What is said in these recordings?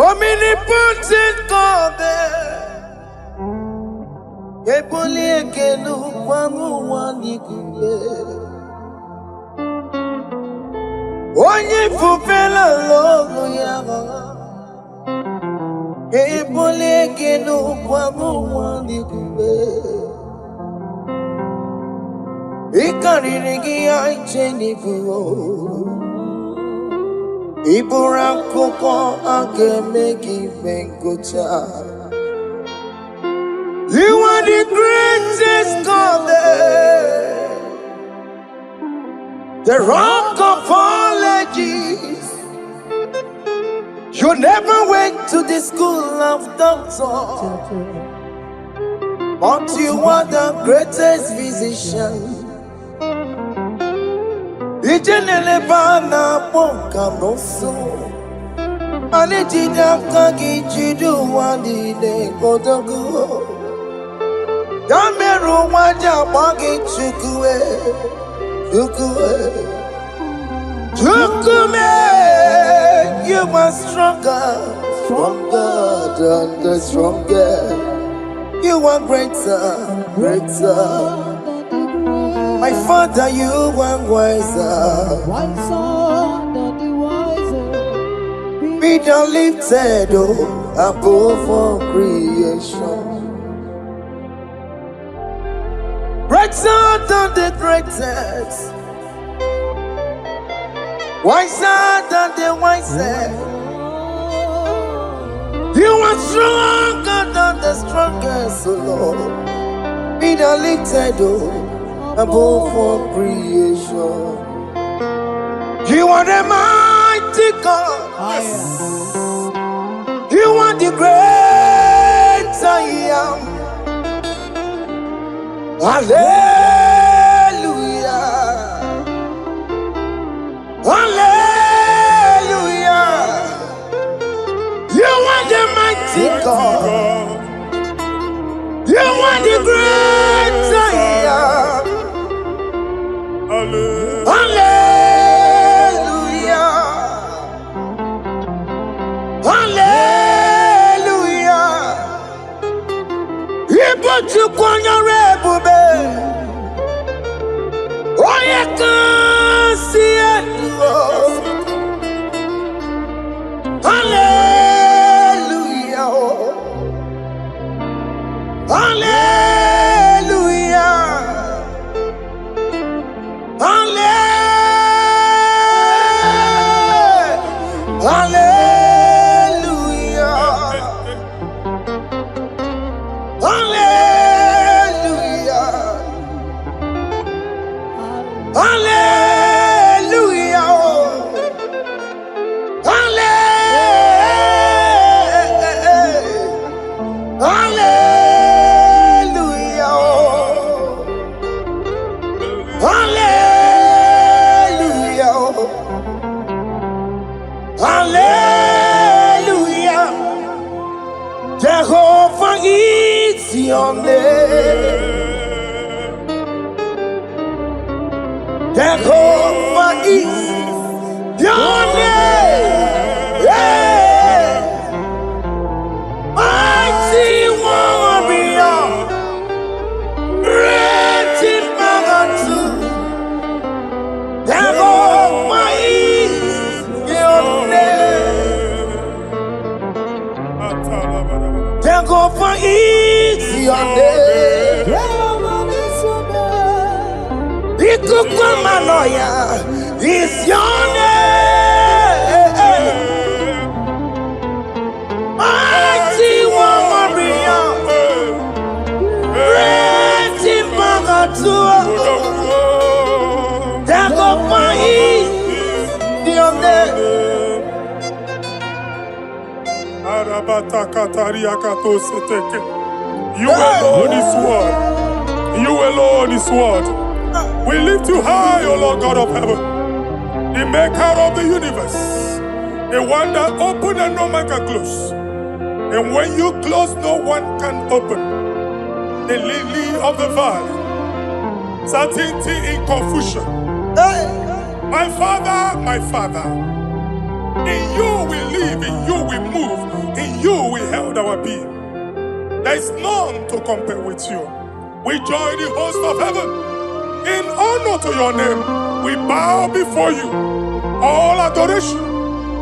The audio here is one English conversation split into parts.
Omnipotent God, Eboli ekelu kwamu wanikuye. Onye fupela logo yaga, Eboli ekelu kwamu wanikuye. Ikarigi aicheni buo, Iburakoko akemeki mengocha. You are the greatest God, the rock of all ages. You never went to the school of doctor, but you are the greatest physician. Ijenele bana bonka noso, anejida kagi jidu wadi ne kodogo. Dameru waja bagi chukue, chukume. You are stronger than the strongest. You are greater. My Father, you are wiser than the wiser. Be thou lifted above all creation. Greater than the greatest. Wiser than the wisest. You are stronger than the strongest, O Lord. Be thou lifted above all creation. You are the mighty God. Yes. You are the great I am. Hallelujah. Hallelujah. You are the mighty God. You are the great I am. Hallelujah. Hallelujah. You put you on your rebube. Oh, you can see it. Hallelujah. Hallelujah. Hallelujah. Hallelujah. Hallelujah. Hallelujah. Jehovah is your name. Jehovah is your name. Yeah. Mighty warrior, great in magnitude. Jehovah is your name. Jehovah is your name. Ikukumanoya is your name. Mighty warrior, great in magnitude. Jehovah is your name. You alone is word. You alone is word. We lift you high, O Lord God of heaven, the maker of the universe, the one that opened and no man can close. And when you close, no one can open. The lily of the valley, certainty in confusion. My Father, in you we live, in you we move. In you we held our being. There is none to compare with you. We join the host of heaven. In honor to your name, we bow before you. All adoration,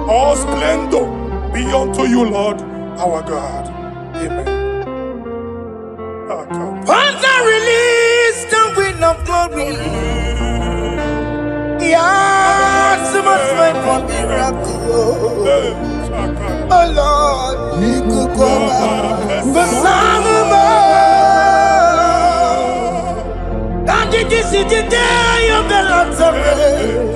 all splendor be unto you, Lord, our God. Amen. Father, release the wind of glory. Yeah, so much fight for miracle. Oh Lord, we could go back for some more. God, did you see the day of the Lord's rain?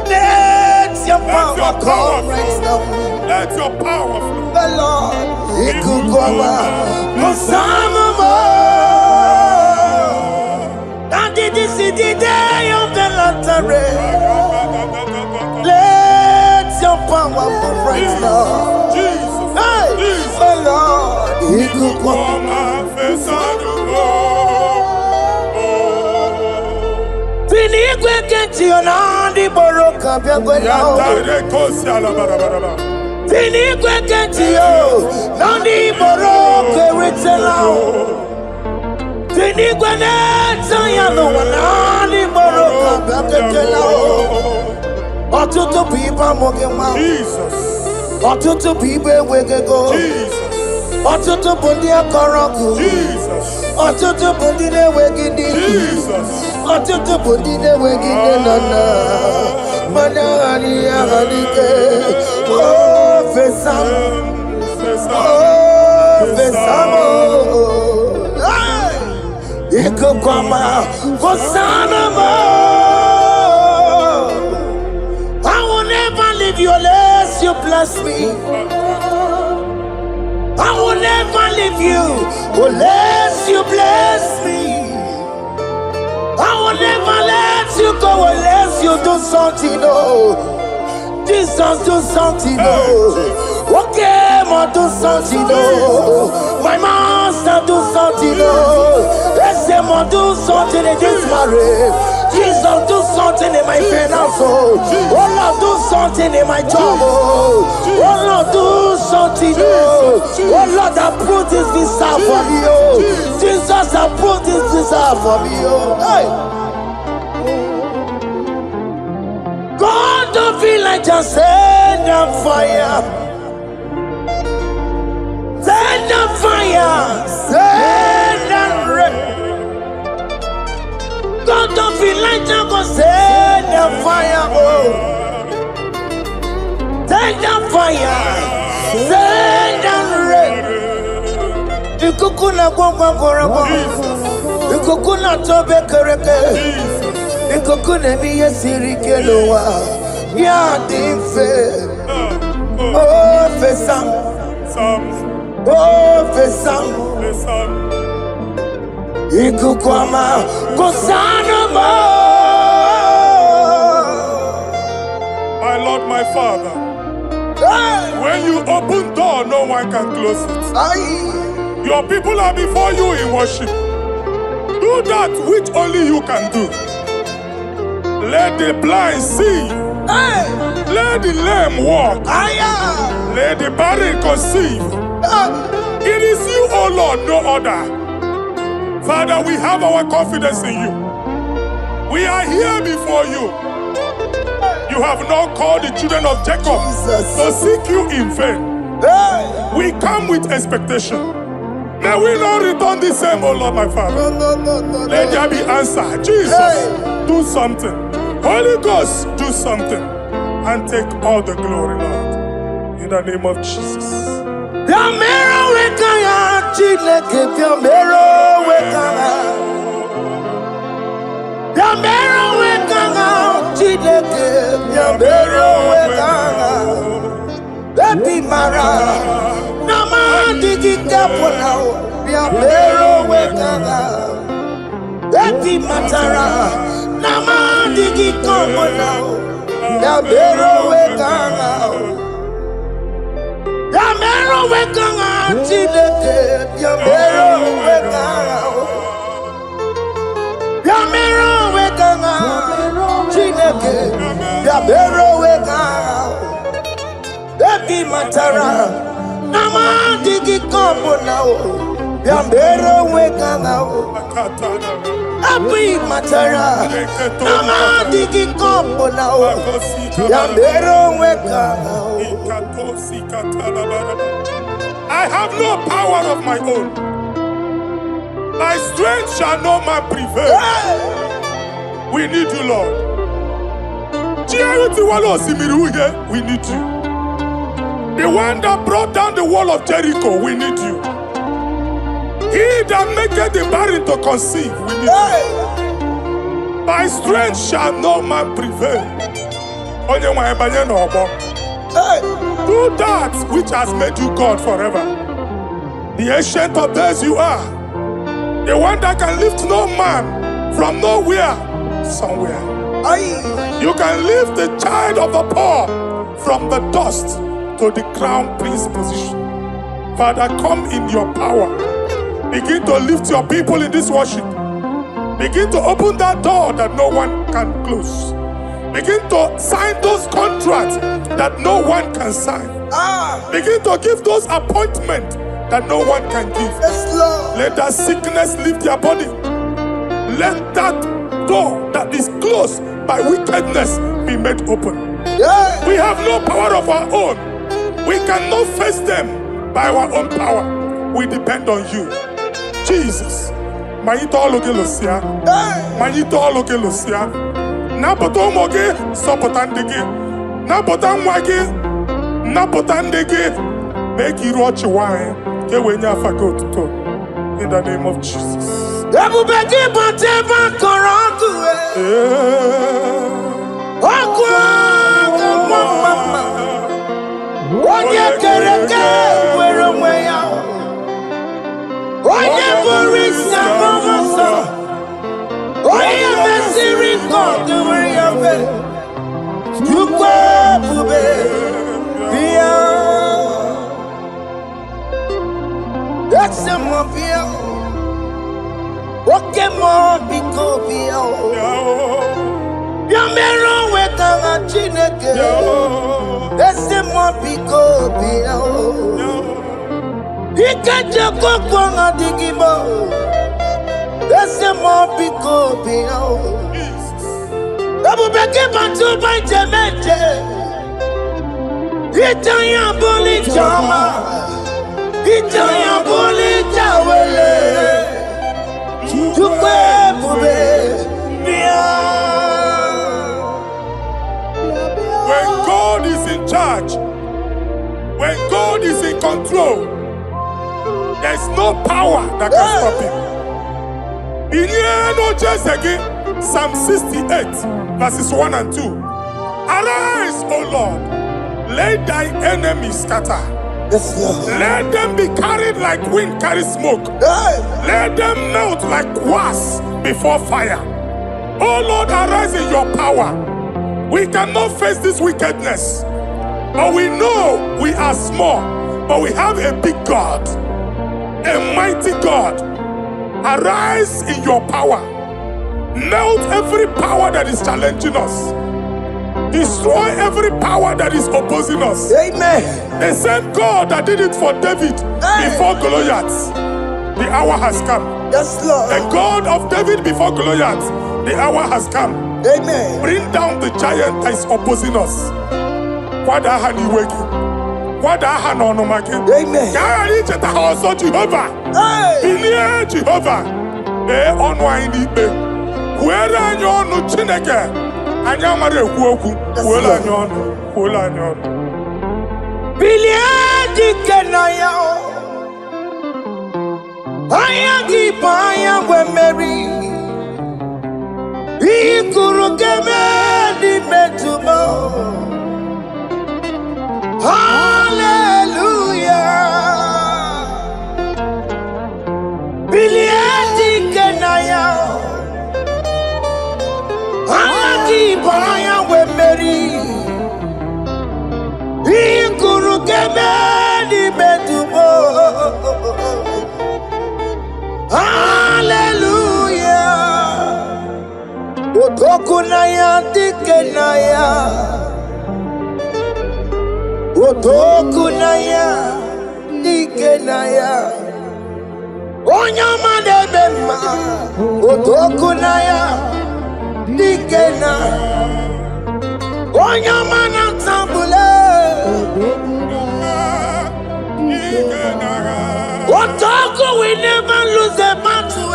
Let your power come right now. Let your power flow. The Lord, we could go back for some more. God, did you see the day of the Lord's rain? Let your power move right now. Jesus, Hey, Jesus. the Lord, he could come. Eluigwe kenti onandi boroka biagwela. Eluigwe kenti yo nandi boroka eritela. Eluigwe neta ya no nandi boroka biagwela. Ọtụtụ people moge ma. Jesus. Ọtụtụ people ewegego. Jesus. Ọtụtụ bụ ndị akọrọ ọkụ. Jesus. Ọtụtụ bụ ndị na-enweghị ndị. Jesus. Ọtụtụ bụ ndị na-enweghị nne na nna. Mana adịghị adịghị. Oh, fesam. Oh, fesam. Ikukwama, fosanamo. I will never leave you unless you bless me. I will never leave you unless you bless me. I will never let you go unless you do something. Oh, Jesus, do something. Oh, okay, man, do something. Oh, my master, do something. Oh, let's say, man, do something in this marriage. Jesus, do something in my finance. Oh, Lord, do something in my job. Oh, Lord, do something. Oh, Lord, approve this visa for me. Oh, Jesus, approve this visa for me. Oh, hey. God, don't feel like just send a fire. Send a fire. Send a rain. God, don't feel like just go send a fire. Oh, send a fire. Send a rain. Ikukuna gwangwa gwangwa. Ikukuna tobe kereke. Ikukuna miye sirike lowa. Ya dimfe. Oh, fesam. Oh, fesam. Ikukwama kusanamo. My Lord, my Father, when you open door, no one can close it. Your people are before you in worship. Do that which only you can do. Let the blind see. Let the lame walk. Let the barren conceive. It is you, O Lord, no other. Father, we have our confidence in you. We are here before you. You have not called the children of Jacob to seek you in vain. We come with expectation. May we not return the same, O Lord, my Father. Let there be answer. Jesus, do something. Holy Ghost, do something. And take all the glory, Lord. In the name of Jesus. Piamero wekaya, Chineke piamero wekaya. Piamero wekaya, Chineke piamero wekaya. Baby Mara, Nama digi kapona, piamero wekaya. Baby Matara, Nama digi kapona, piamero wekaya. Piamero wekanga, Chineke, piamero wekanga. Piamero wekanga, Chineke, piamero wekanga. Baby Abi matara, nama digi kombo nao, yambero weka nao. Abi matara, nama digi kombo nao, yambero weka nao. I have no power of my own. My strength shall no man prevail. We need you, Lord. We need you. The one that brought down the wall of Jericho, we need you. He that maketh the barren to conceive, we need you. By strength shall no man prevail. Do that which has made you God forever. The ancient of days you are. The one that can lift no man from nowhere, somewhere. You can lift the child of the poor from the dust to the crown prince position. Father, come in your power. Begin to lift your people in this worship. Begin to open that door that no one can close. Begin to sign those contracts that no one can sign. Begin to give those appointments that no one can give. Let that sickness leave their body. Let that door that is closed by wickedness be made open. We have no power of our own. We cannot face them by our own power. We depend on you. Jesus. Manito Logelosia. Manito Logelosia. Napoto moge sopotandege. Napotan wage. Napotandege. Make you watch wine. In the name of Jesus. Okay, more because Yamero wetanga chineke. Laissez-moi picoter. Ikaja kokwanga digibo. Laissez-moi picoter. Abubeke bantu banjemeje. Itanya boli chama. Itanya boli chawele. When God is in charge, when God is in control, there's no power that can stop him. In Psalm 68, verses 1 and 2. Arise, O Lord, let thy enemies scatter. Let them be carried like wind carries smoke. Let them melt like wax before fire. Oh Lord, arise in your power. We cannot face this wickedness, but we know we are small, but we have a big God, a mighty God. Arise in your power. Melt every power that is challenging us. Destroy every power that is opposing us. Amen. The same God that did it for David before Goliath, the hour has come. Yes, Lord. The God of David before Goliath, the hour has come. Amen. Bring down the giant that is opposing us. Amen. Hallelujah. Biliati kenaya. Ayagi baya we meri. Ikuru kemedi betumo. Hallelujah. Otokunaya tikenaya. Otokunaya, Nikenaya, Onyama Bema, Otokunaya, Nikena, Onyama Natambule, Otoku, we never lose a battle.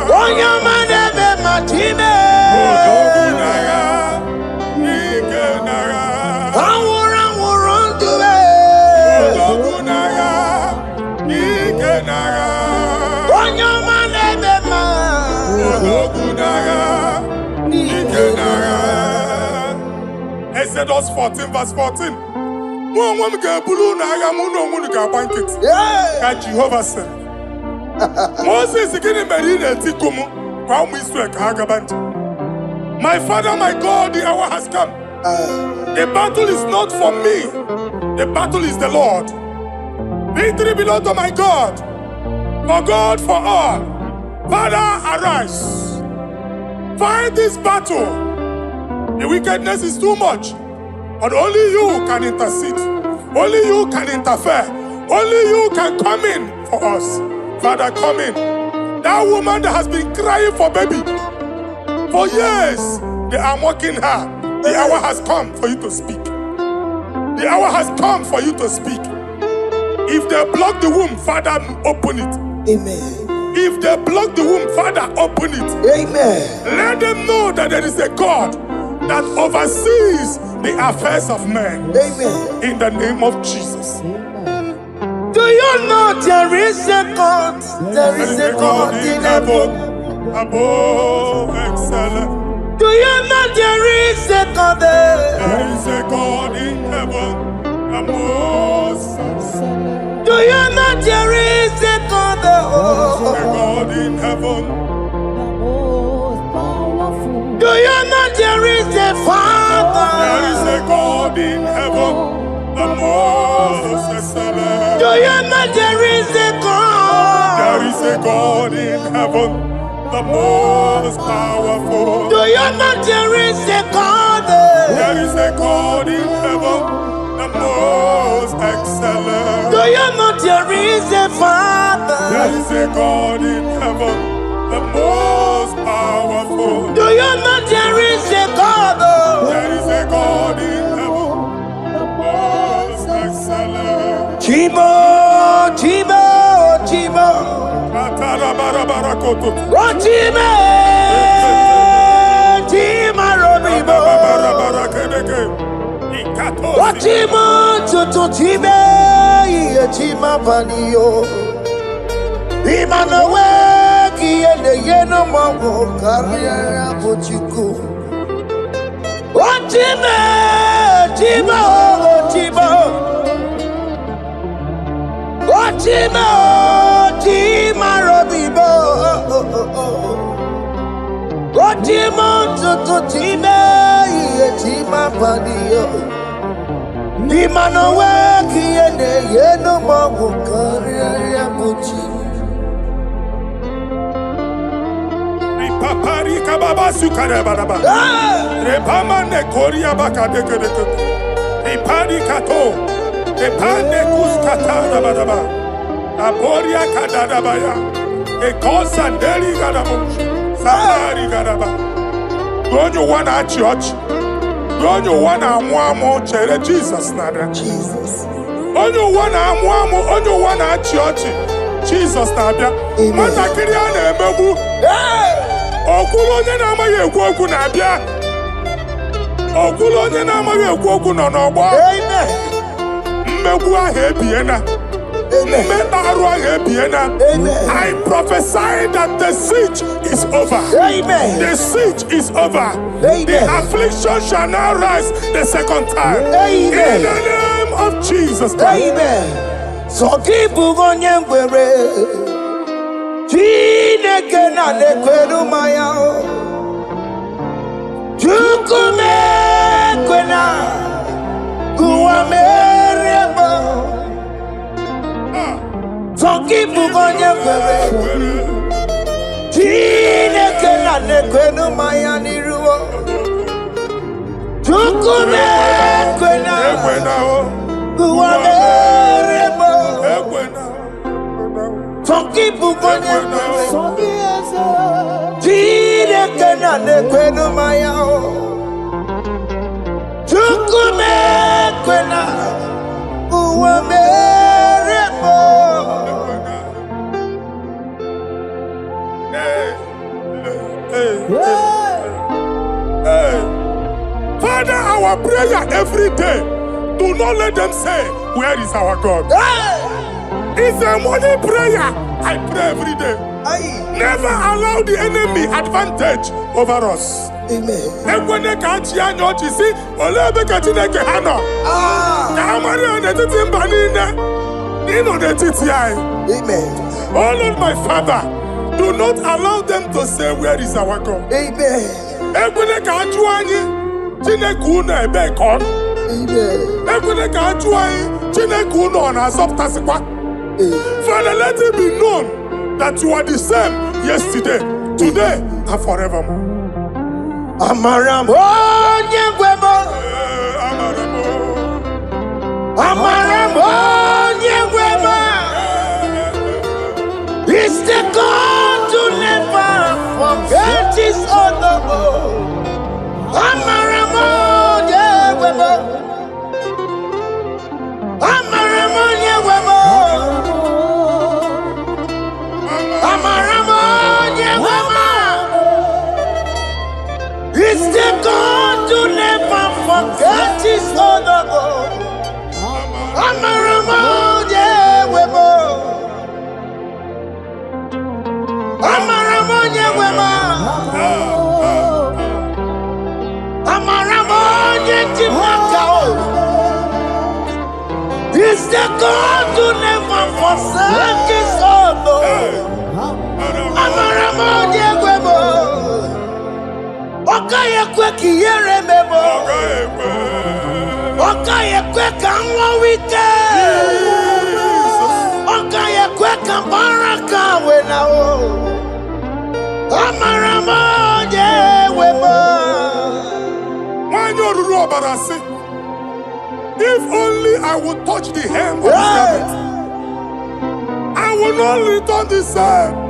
Onyama Bema, Time. Exodus 14 verse 14. Jehovah said, Moses my father, my God, the hour has come. The battle is not for me. The battle is the Lord. Victory belongs to my God. For God, for all. Father, arise. Fight this battle. The wickedness is too much. But only you can intercede. Only you can interfere. Only you can come in for us. Father, come in. That woman that has been crying for baby for years, they are mocking her. The hour has come for you to speak. The hour has come for you to speak. If they block the womb, Father, open it. Amen. If they block the womb, Father, open it. Amen. Let them know that there is a God that oversees the affairs of men. Amen. In the name of Jesus. Do you know there is a God? There is a God in heaven. Above excellent. Do you know there is a God there? There is a God in heaven. The most excellent. Do you know there is a God there? There is a God in heaven. Do you know there is a Father? There is a God in heaven. The most excellent. Do you know there is a God? There is a God in heaven. The most powerful. Do you know there is a God there? There is a God in heaven, the most excellent. Do you know there is a Father? There is a God in heaven, the most powerful. Do you know there is a God? There is a God in heaven, the most excellent. Chibo, Chibo, Chibo. Ochime, Chima Robibo. Ochimo, Tutu Chime, Chima Panio. Imanowe, Kiende Yeno Mongo, Carriera Pochuku. Ochime, Chima, Chima. Ochime, Chima Robibo. Ochimo, Tutu Chime, Chima Panio. Imanowe, Kiende Yeno Mongo, Carriera Pochuku. Papari kababa sukare baraba. Repama ne koria baka deke deke. Repari kato. Repane kuskata baraba. Aporia kadada baya. Ekosanderi gadabo. Samari gadaba. Don't you wanna church? Don't you wanna mwamo chere Jesus nada? Jesus. Don't you wanna mwamo? Don't you wanna church? Jesus nabia. Mata kiria na emebu. Okulo onye na-amaghị ekwu okwu na-abịa. Okulo onye na-amaghị ekwu okwu nọ n'ọgbọ. Mmegbu ahụ ebiena. Mmeta arụ ahụ ebiena. I prophesy that the siege is over. Amen. The siege is over. The affliction shall now rise the second time. Amen. In the name of Jesus Christ. Amen. So keep onye ngwere. Chineke na nekwenu maya o. Chukume kwena kuwa mereba. Tokipu konye kwere. Chineke na nekwenu maya niruo. Chukume kwena. Ekwena o. Uwamere mo. Ekwena. Forgive me. Jide kena ne kwenu maya o. Chukume kwena. Uwamere mo. Hey. Father, our prayer every day, do not let them say, where is our God? It's a morning prayer. I pray every day. Never allow the enemy advantage over us. Amen. Amen. Oh Lord, my Father, do not allow them to say, where is our God? Amen. Amen. Father, let it be known that you are the same yesterday, today, and forevermore. Amaramo nyegwemo. Amaramo nyegwemo. It's the God to never forget his honor. Amaramo nyegwemo. Amaramo nyegwemo. Amaramo nyegwemo. It's the God to never forget his honor. Amaramo nyegwemo. Amaramo nyegwemo. Amaramo nyegwemo. It's the God to never forsake his honor. Amaramo nyegwemo. Okaye kwe kiyere mebo. Okaye kwe kanwa wite. Okaye kwe kambaraka wenao. Amaramo nyegwemo. If only I would touch the hem of his garment, I will not return the same.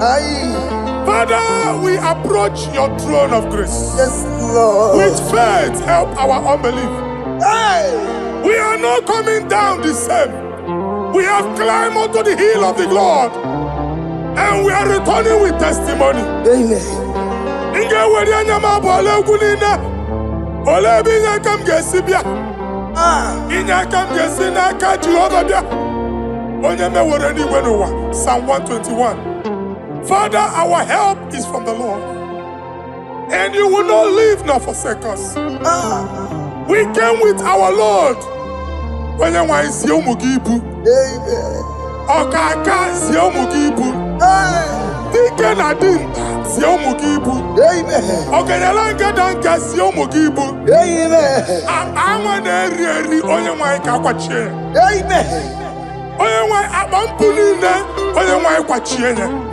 Father, we approach your throne of grace. Yes, Lord. With faith, help our unbelief. We are not coming down the same. We have climbed onto the hill of the Lord, and we are returning with testimony. Amen. Psalm 121. Father, our help is from the Lord, and you will not leave nor forsake us. We came with our Lord.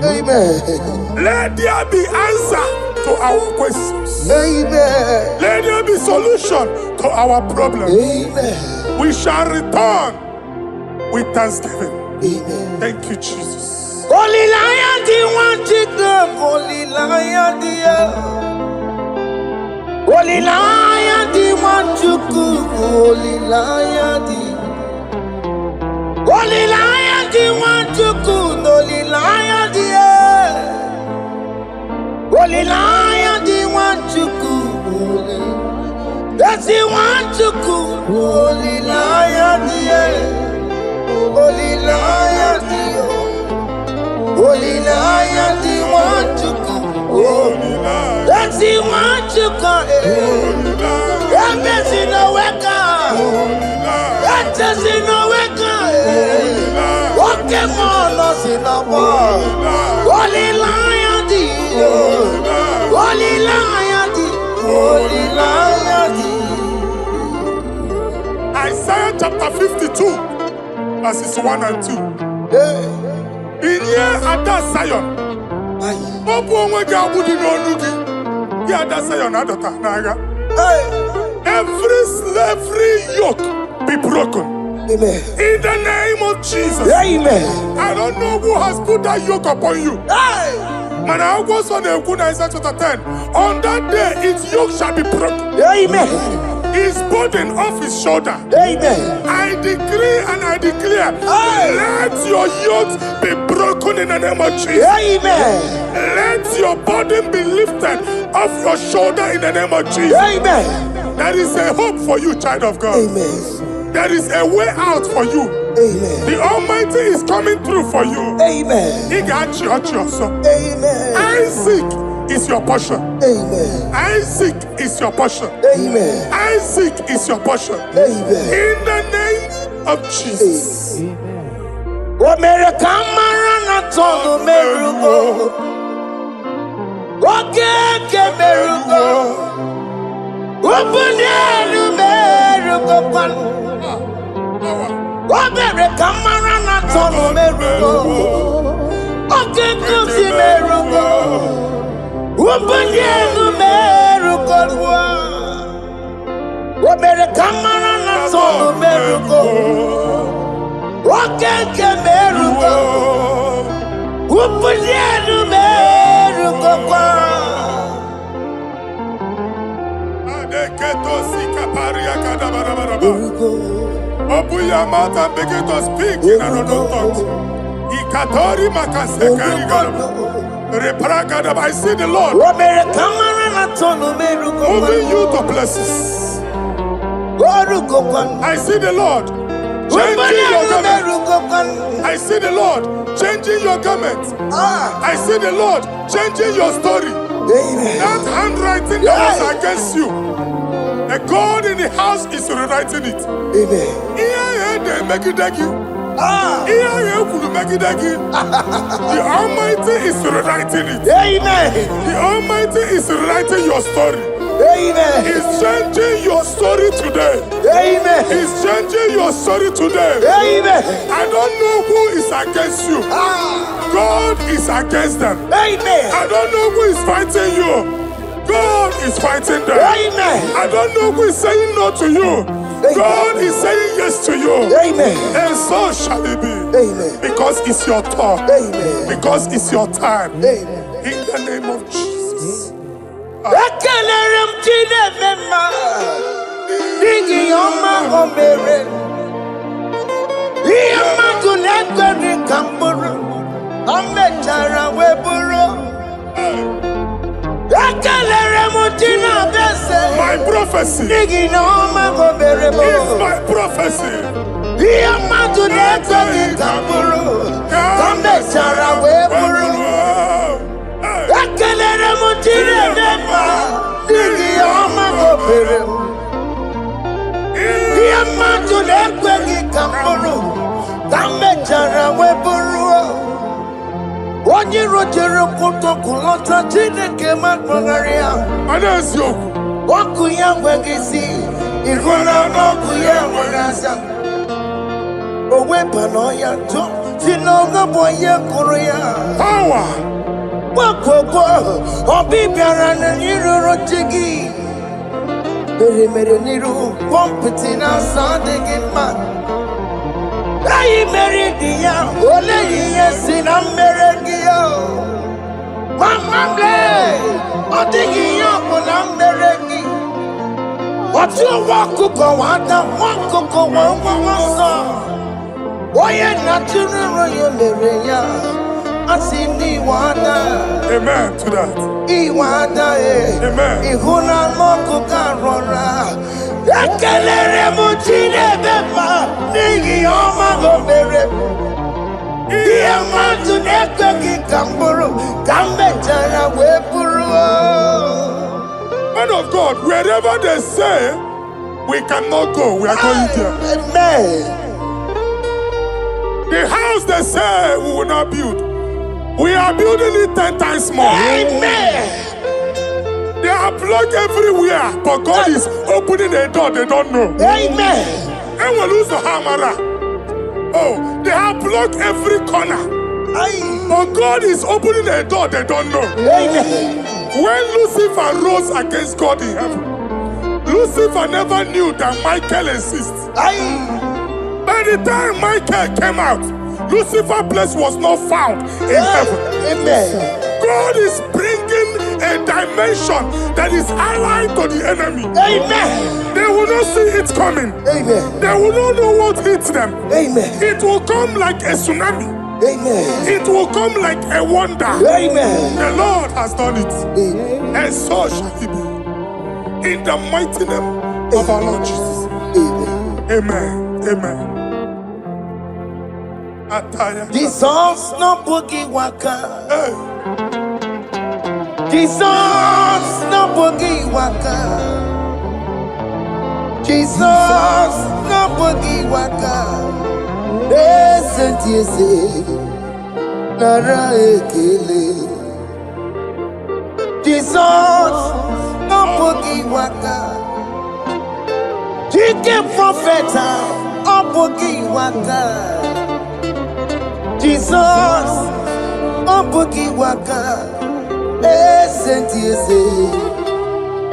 Amen. Let there be answer to our questions. Amen. Let there be solution to our problems. Amen. We shall return with thanksgiving. Amen. Thank you, Jesus. Holy Lion, the one to go. Holy Lion, the Holy Lion, the one to go. Holy Lion, the Holy Lion, the one to go. Holy Lion, the Holy Lion, the one to go. That's the one to go. Holy Lion, the Holy Lion, the Holy Lion, the one to go. That's the one to go. That's in the weka. That's in the weka. Okay, man, us in the bar. Holy Lion, the Holy Lion, the Holy Lion, the Isaiah chapter 52, verses 1 and 2. In here at that Zion, Zion adota naga. every slavery yoke be broken. Amen. In the name of Jesus. Amen. I don't know who has put that yoke upon you. Hey. And I was on the Isaiah chapter 10. On that day, its yoke shall be broken. Amen. His burden off his shoulder. Amen. I decree and I declare, let your yokes be broken in the name of Jesus. Amen. Let your burden be lifted off your shoulder in the name of Jesus. Amen. There is a hope for you, child of God. Amen. There is a way out for you. Amen. The Almighty is coming through for you. Amen. He got you, Amen. Isaac is your portion. Amen. Isaac is your portion. Amen. Isaac is your portion. Amen. In the name of Jesus. What made a camera not told the miracle? What can miracle? Open the miracle. What made a camera not told the miracle? Okay, come see miracle. Open the miracle. What made a camera not told the miracle? What can miracle? Open the miracle. Open your mouth and begin to speak in another tongues. I see the Lord moving you to places. I see the Lord changing your garment. I see the Lord changing your garment. I see the Lord changing your story. That handwriting that was against you, a God in the house is rewriting it. The Almighty is rewriting it. The Almighty is rewriting your story. He's changing your story today. He's changing your story today. I don't know who is against you. God is against them. I don't know who is fighting you. God is fighting them. I don't know who is saying no to you. God is saying yes to you. And so shall it be. Because it's your turn. Because it's your time. In the name of Jesus. My prophecy is my prophecy. Amen to that. Man of God, wherever they say we cannot go, we are going there. Amen. The house they say we will not build, we are building it 10 times more. Amen. They are blocked everywhere, but God is opening a door they don't know. Amen. And we lose the hammer. Oh, they have blocked every corner. But God is opening a door they don't know. Amen. When Lucifer rose against God in heaven, Lucifer never knew that Michael exists. By the time Michael came out, Lucifer's place was not found in heaven. Amen. God is bringing a dimension that is allied to the enemy. Amen. They will not see it coming. Amen. They will not know what hits them. Amen. It will come like a tsunami. Amen. It will come like a wonder. Amen. The Lord has done it. Amen. And so shall it be. In the mighty name of our Lord Jesus. Amen. Amen. Amen. Jesus no boogie waka. Hey. Jesus no boogie waka. Jesus no boogie waka. Esentiese nara ekele. Jesus no boogie waka. Chike profeta no boogie waka. Jesus, Obuki waka, Esentiese,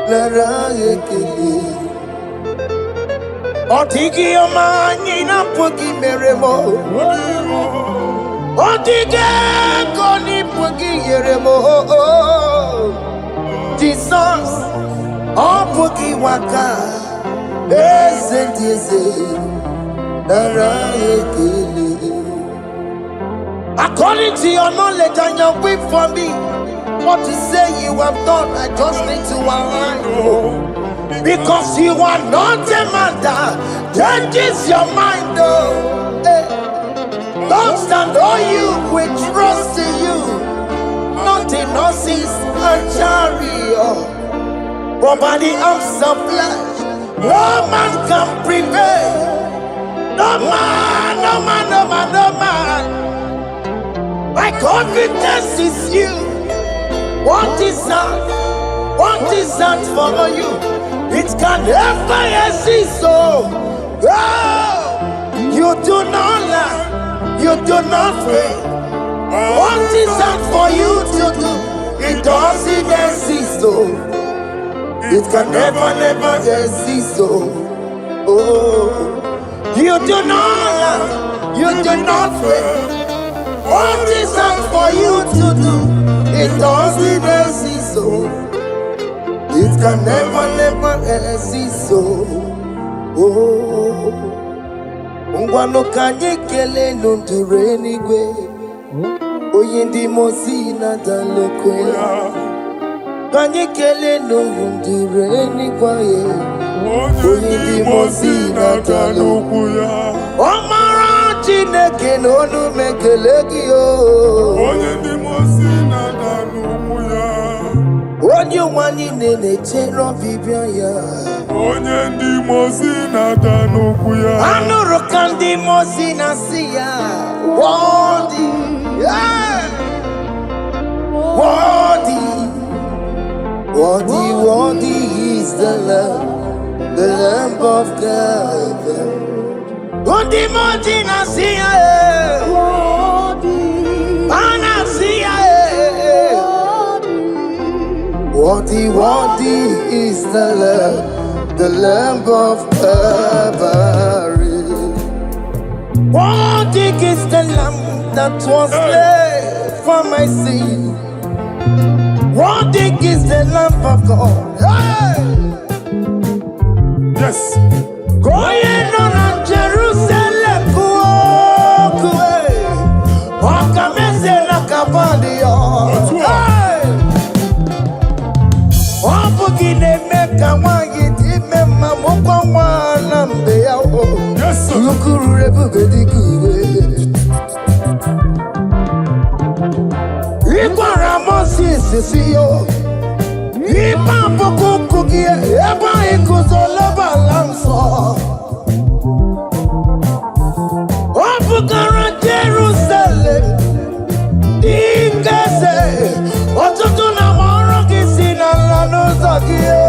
Lara ekele. Otiki omani na puki meremo. Otike koni puki yeremo. Jesus, Obuki waka, Esentiese, Lara ekele. According to your knowledge and your will for me, what you say you have done, I just need to align. Because you are not a man that changes your mind, though. Don't stand on you, we trust in you. Nothing horses and chariot, but by the arms of flesh, no man can prevail. No man, no man, no man, no man. My confidence is you. What is that? What is that for you? It can never exist. So, you do not lie. You do not fail. What is that for you to do? It doesn't exist. So, it can never exist. So, you do not lie. You do not fail. What is that for you to do? It doesn't exist, so it can never exist, so Ngwano kanye kele nundure Eluigwe Oyindi mosi na dalokwe Kanye kele nundure Eluigwe Oyindi mosi na dalokwe Omara Chineke n'onu mekele gị o. Onye ndị mosi na-ada n'ukwu ya. Onye ụwa niile na-echere ọbịbịa ya. Onye ndị mosi na-ada n'ukwu ya. Anụrụ ka ndị mosi na-asị ya. Worthy, worthy, worthy is the Lamb of God. Undi moji na siya Ana siya Worthy is the Lamb of Calvary. Worthy is the Lamb that was slain for my sin. Worthy is the Lamb of God. Yes. Going on Jerusalem, Wakamese na kabandio. Wapugine meka wangiti mema mukwa wana mbeya. Yes, sir. Lukuru rebuge dikuwe. Ikwa ramosi sisiyo. Ipa pokukugie. Eba ikuzoloba lamso. Wapugara Jerusalem. Dikese. Otutu na moro kisi na lanuza kie.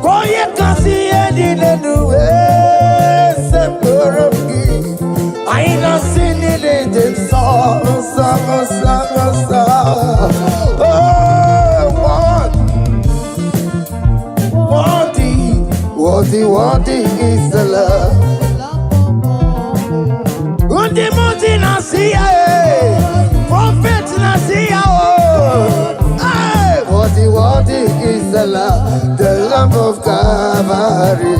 Koye kasi edi nenuwe. Sepurumgi. Aina sini lede sa. Oh, Worthy is the love. Undi muti nasiya, prophet nasiya. Worthy is the love of Calvary.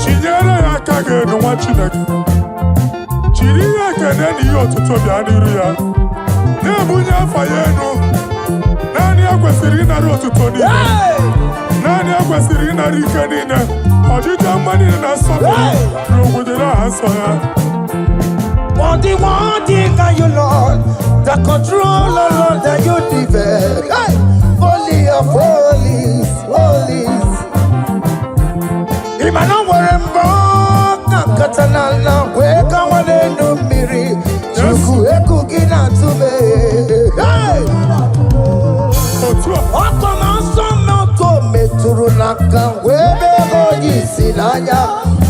Chinyere ya kage no wa Chineke. Chiri ya kene ni otuto bia niru ya. Na bunye afa ye no. Nani akwesiri na otuto ni. Nani akwesiri na rike ni na. Ojija mani na so. Ro gudera aso ya. Worthy are you, Lord. The control, Lord, that you develop. Hey! Holy of holies, holies. Imano werembo, katanala, weka wane numiri. Chuku eku gina tume. Hey! Okoma somo kome turunaka, webe hoji sinanya,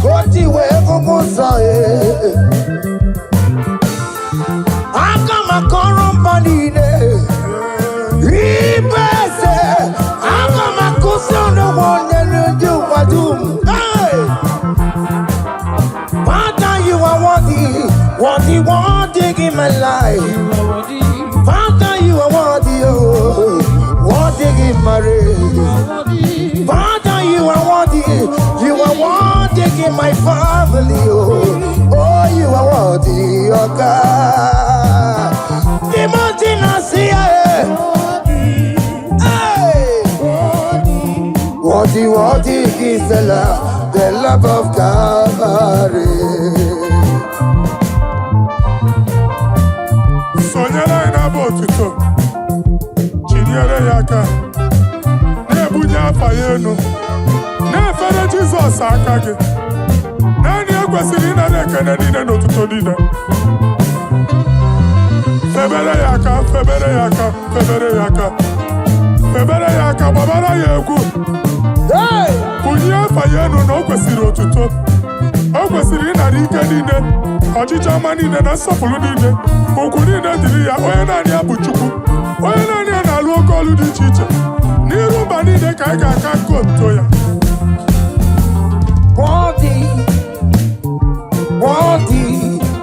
koti webu musae. Korumbadine, Ibese, Akamakusono, one and you are doom. Father, you are worthy in my life. Father, you are worthy in my race. Father, you are worthy in my family. Oh, you are worthy, oh God. Worthy is the love of Calvary. Sonyala ina botuto. Chinyere yaka. Ne bunya fayenu. Ne fere Jesus akage. Nani akwesiri na rekene ni na otuto dina. Febere yaka, babara yegu. Hey! Kunya fayenu no kwesiri otuto. O kwesiri na rike nine. Ojija mani na sopulu nine. Okuni na diri ya oye nani abuchuku. Oye nani na alu okolu di chiche. Niru bani de kaiga kakoto ya.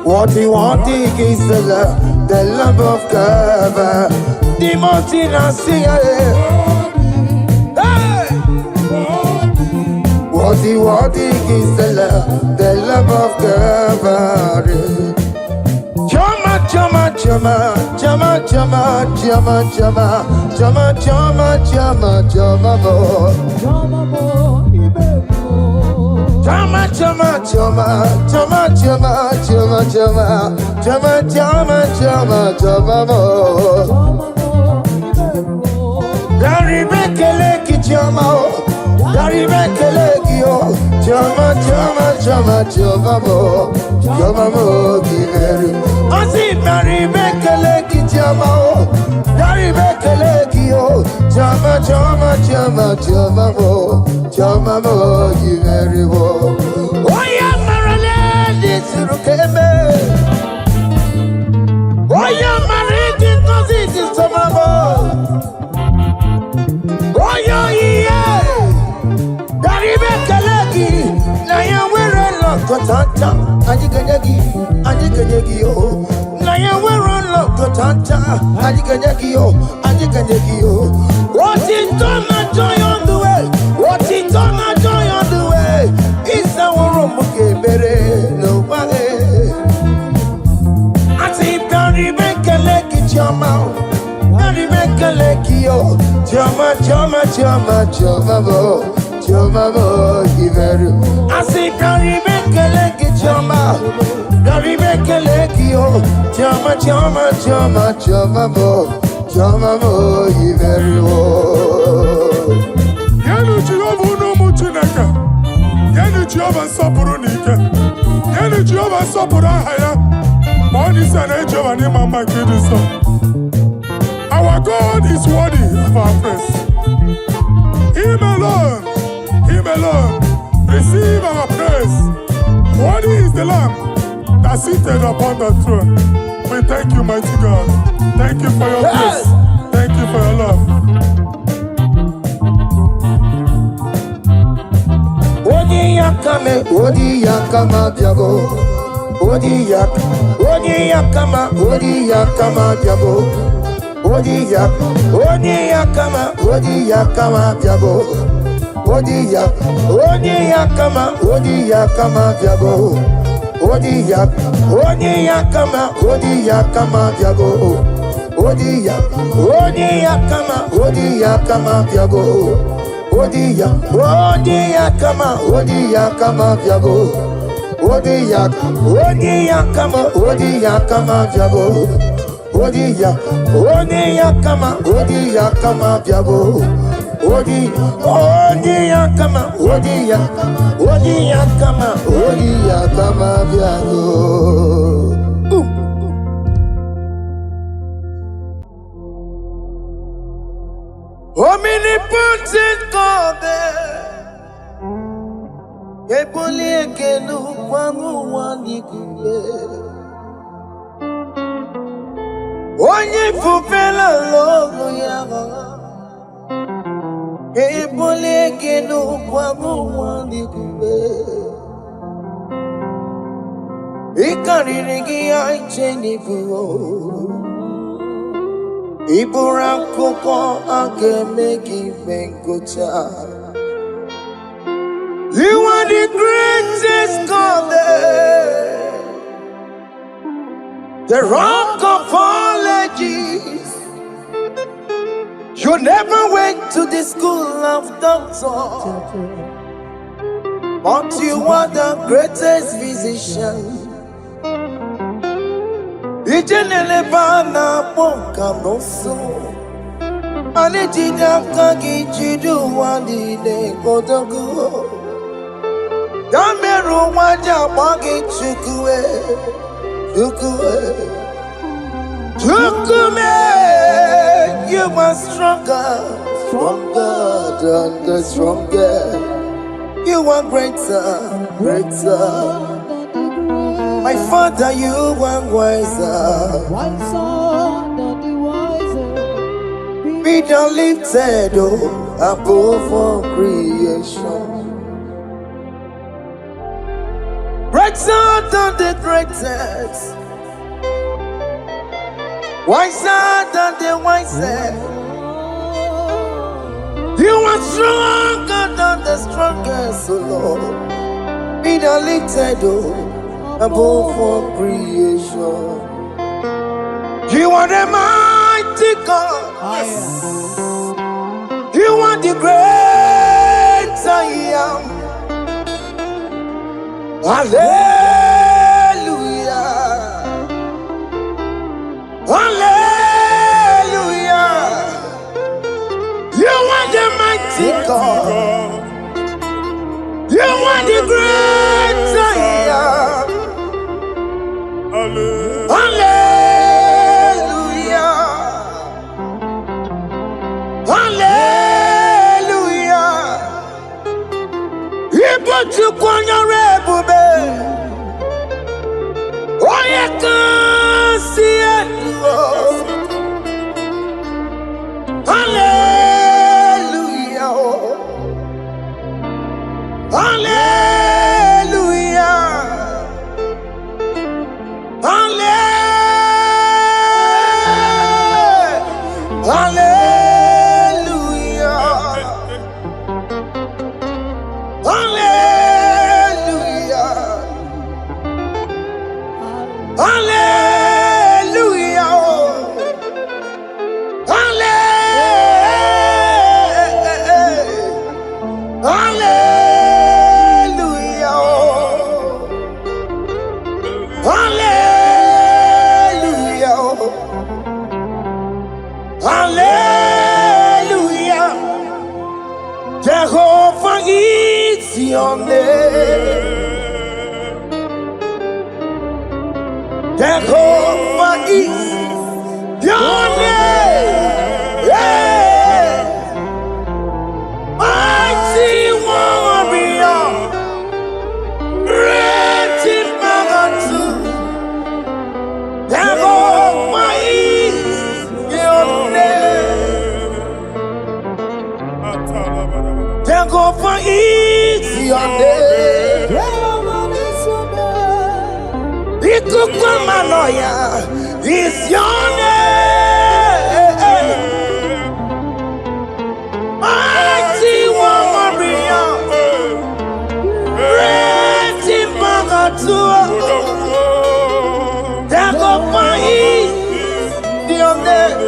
Worthy is the love of God. The mountain I see. Hey! Worthy is the love of God. Chama, Our God is worthy of our praise. Him alone, receive our praise. Worthy is the Lamb that seated upon the throne. We thank you, mighty God. Thank you for your grace. Thank you for your love. me, odi yakama diabo. Odi yakama diabo. Odi yakama diabo. Odi yakama diabo. Odi yakama diabo. Odi yakama diabo. Odi yakama diabo. Odi yakama diabo. Odi yakama diabo. Odi yakama diabo. Omnipotent God, ebuli ekelu kwangu wanikuye. Onye fufela logo yaga, ebuli ekelu kwangu wanikuye. Ikariri aicheni buo. Iburakoko akemeki mengocha. You are the greatest God, the rock of all ages. You never went to the school of doctor, but you are the greatest physician. Ijenele bana bonka noso Anijida kagi jidu wadi ne kodogo Dameru waja wagi chukue Chukume You are stronger than the strongest You are greater My Father, you are wiser than the wiser. Be thou lifted above all creation. Greater than the greatest. Wiser than the wisest. You are stronger than the strongest, O Lord. Be thou lifted above all creation. You are the mighty God. Yes. You are the great I am. Hallelujah. Hallelujah. You are the mighty God. You are the great I am. Hallelujah. Hallelujah. Ibo chukwanya rebube. Oye kasi eluo. Hallelujah. Hallelujah. Hallelujah. Hallelujah. Hallelujah. Hallelujah. Jehovah is your name. Jehovah is your name. Yeah. Mighty warrior. Great in magnitude. Jehovah is your name. Jehovah is is your name. Ikukwamanoya is your name. Mighty one warrior, great in Bagatua. Dagoma is your name.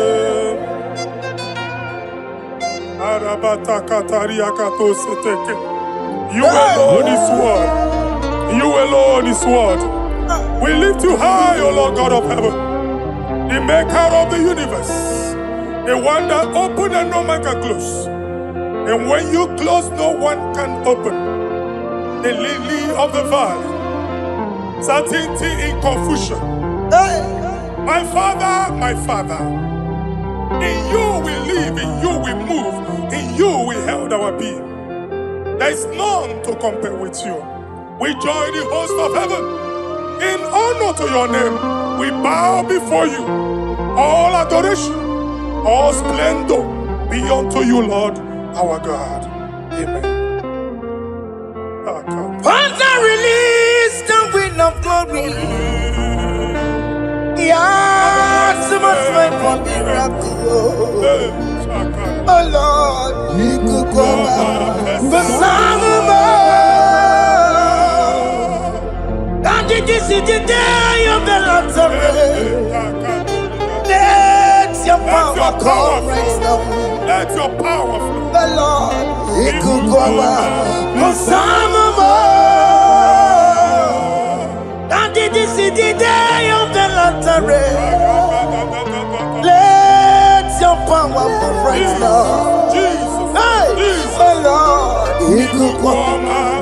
You alone is word. You alone is word. We lift you high, O Lord God of heaven, the maker of the universe, the one that opened and no man can close. And when you close, no one can open. The lily of the valley, certainty in confusion. My Father, in you we live, in you we move, in you we held our being. There is none to compare with you. We join the host of heaven. In honor to your name, we bow before you. All adoration, all splendor be unto you, Lord, our God. Amen. Father, release the wind of glory. Yeah, so much faith for miracle. Oh Lord, you could go back. The Son of God, this is the day of the Lord's rain. Let your power come right now. Let your power flow. The Lord, you could go back. The Son of God, this is the day of the Lord's rain. Let your power come right now. Jesus, hey, Jesus. The Lord, you could go back.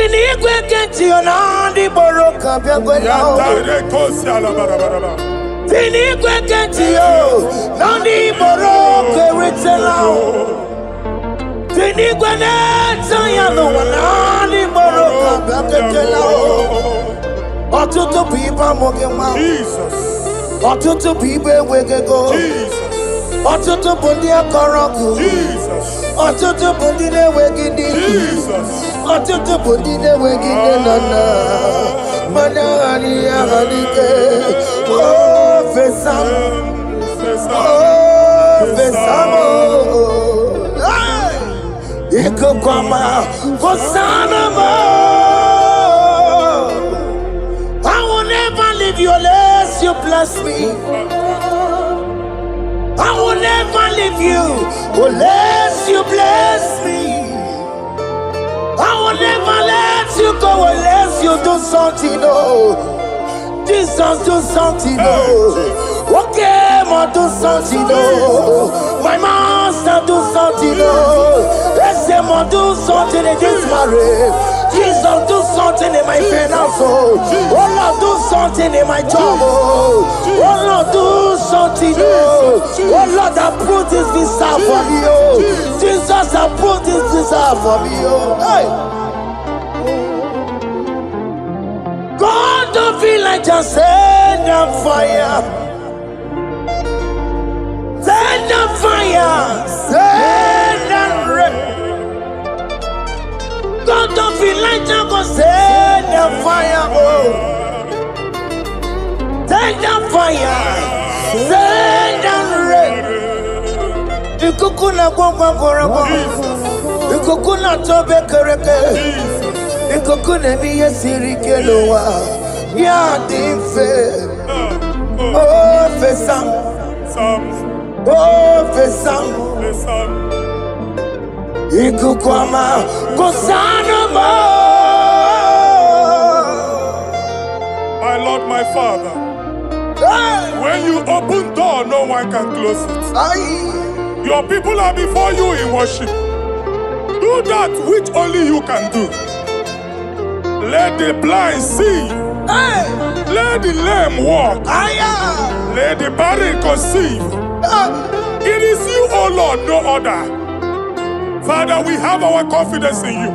Eluigwe kenti onandi boroka biagwela. Eluigwe kenti yo nandi boroka ritela. Eluigwe neta ya no nandi boroka biagwela. Otutu pipa mogema. Jesus. Otutu pipa wegego. Jesus. Otutu bundi akoroku. Jesus. Otutu bundi ne wegidi. Jesus. Otutu bundi ne wegidi nana. Manani ahalike. Oh fesam. Oh fesamo. Ikukwama fosanamo. I will never leave you unless you bless me. I will never leave you unless you bless me. I will never let you go unless you do something. Oh, Jesus, do something. Oh, okay, ma do something. Oh, my master, do something. Oh, let's say, ma do something in this marriage. Jesus, do something in my finance. Oh, Lord, do something in my job. Oh, Lord, do something. Oh, Lord, approve this visa for me. Oh, Jesus, approve this visa for me. Oh, hey. God, don't feel like just send a fire. Send a fire. Send a rain. God don't feel like just go send a fire. Oh, send a fire. Send a rain. The kukuna gwangwa gwangwa. The kukuna tobe kereke. The kukuna miye sirike loa. Ya dimfe. Oh fesam. Oh fesam. Ikukwama kosanama. My Lord, my Father, when you open door, no one can close it. Your people are before you in worship. Do that which only you can do. Let the blind see. Let the lame walk. Let the barren conceive. It is you, O Lord, no other. Father, we have our confidence in you.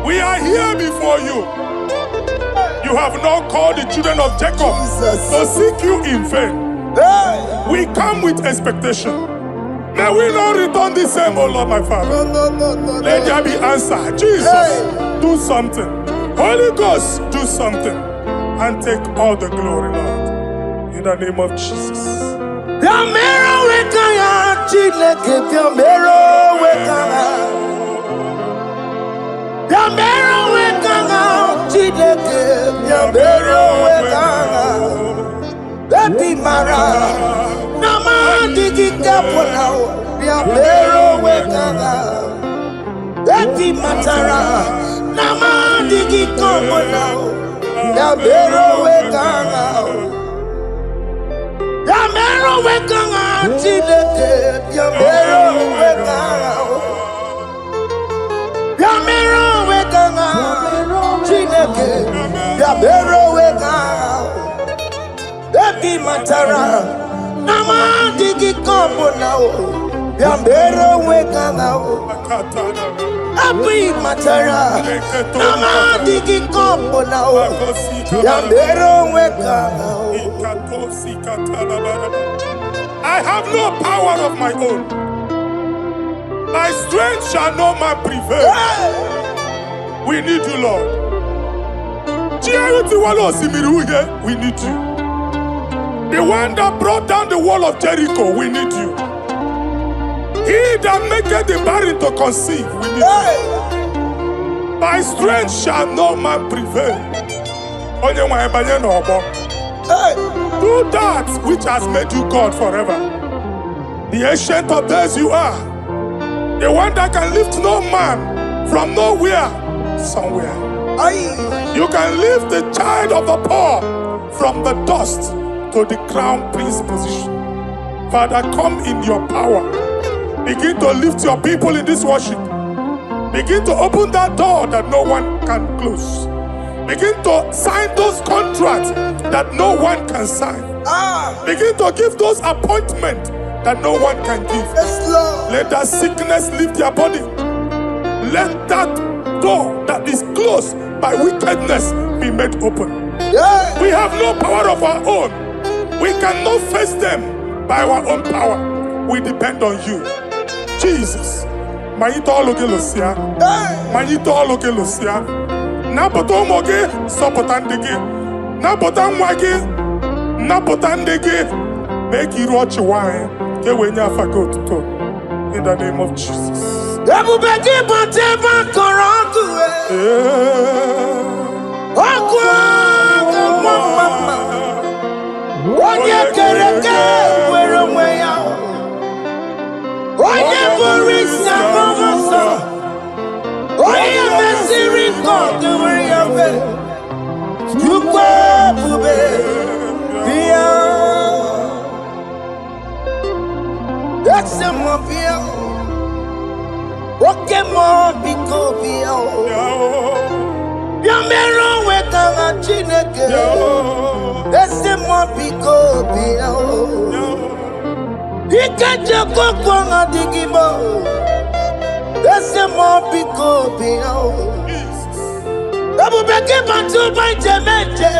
We are here before you. You have not called the children of Jacob to seek you in vain. We come with expectation. May we not return the same, oh Lord, my Father. Let there be answer. Jesus, do something. Holy Ghost, do something. And take all the glory, Lord. In the name of Jesus. Yamero wekaya Chineke Yamero wekaya Yamero wekaya Chineke Yamero wekaya Baby Mara Nama digi kapona Yamero wekaya Baby Matara Nama digi kapona Yamero wekaya Yamero wekanga Chineke Yamero wekanga Yamero wekanga Chineke Yamero wekanga Baby Matara Nama digi kombo now Yamero wekanga Baby Matara Nama digi kombo now Yamero wekanga I have no power of my own. My strength shall no man prevail. We need you, Lord. We need you. The one that brought down the wall of Jericho, we need you. He that maketh the barren to conceive, we need you. My strength shall no man prevail. Do that which has made you God forever. The ancient of days you are. The one that can lift no man from nowhere, somewhere. You can lift the child of the poor from the dust to the crown prince position. Father, come in your power. Begin to lift your people in this worship. Begin to open that door that no one can close. Begin to sign those contracts that no one can sign. Begin to give those appointments that no one can give. Let that sickness leave their body. Let that door that is closed by wickedness be made open. We have no power of our own. We cannot face them by our own power. We depend on you. Jesus. Napota moge sopotandege napota mwage napotandege make you watch wine ke wenya fagot to in the name of Jesus. Ebubeke boteva korangu mama onye kereke were onwe ya onye borisa momoso onye mesiri God were ya we you go bube bia that's the mafia okay mo biko bia Yamero wekanga Chineke that's the mafia bia Ikaje kokwanga IGBO that's the mafia bia Ebubeke bantu banjemeje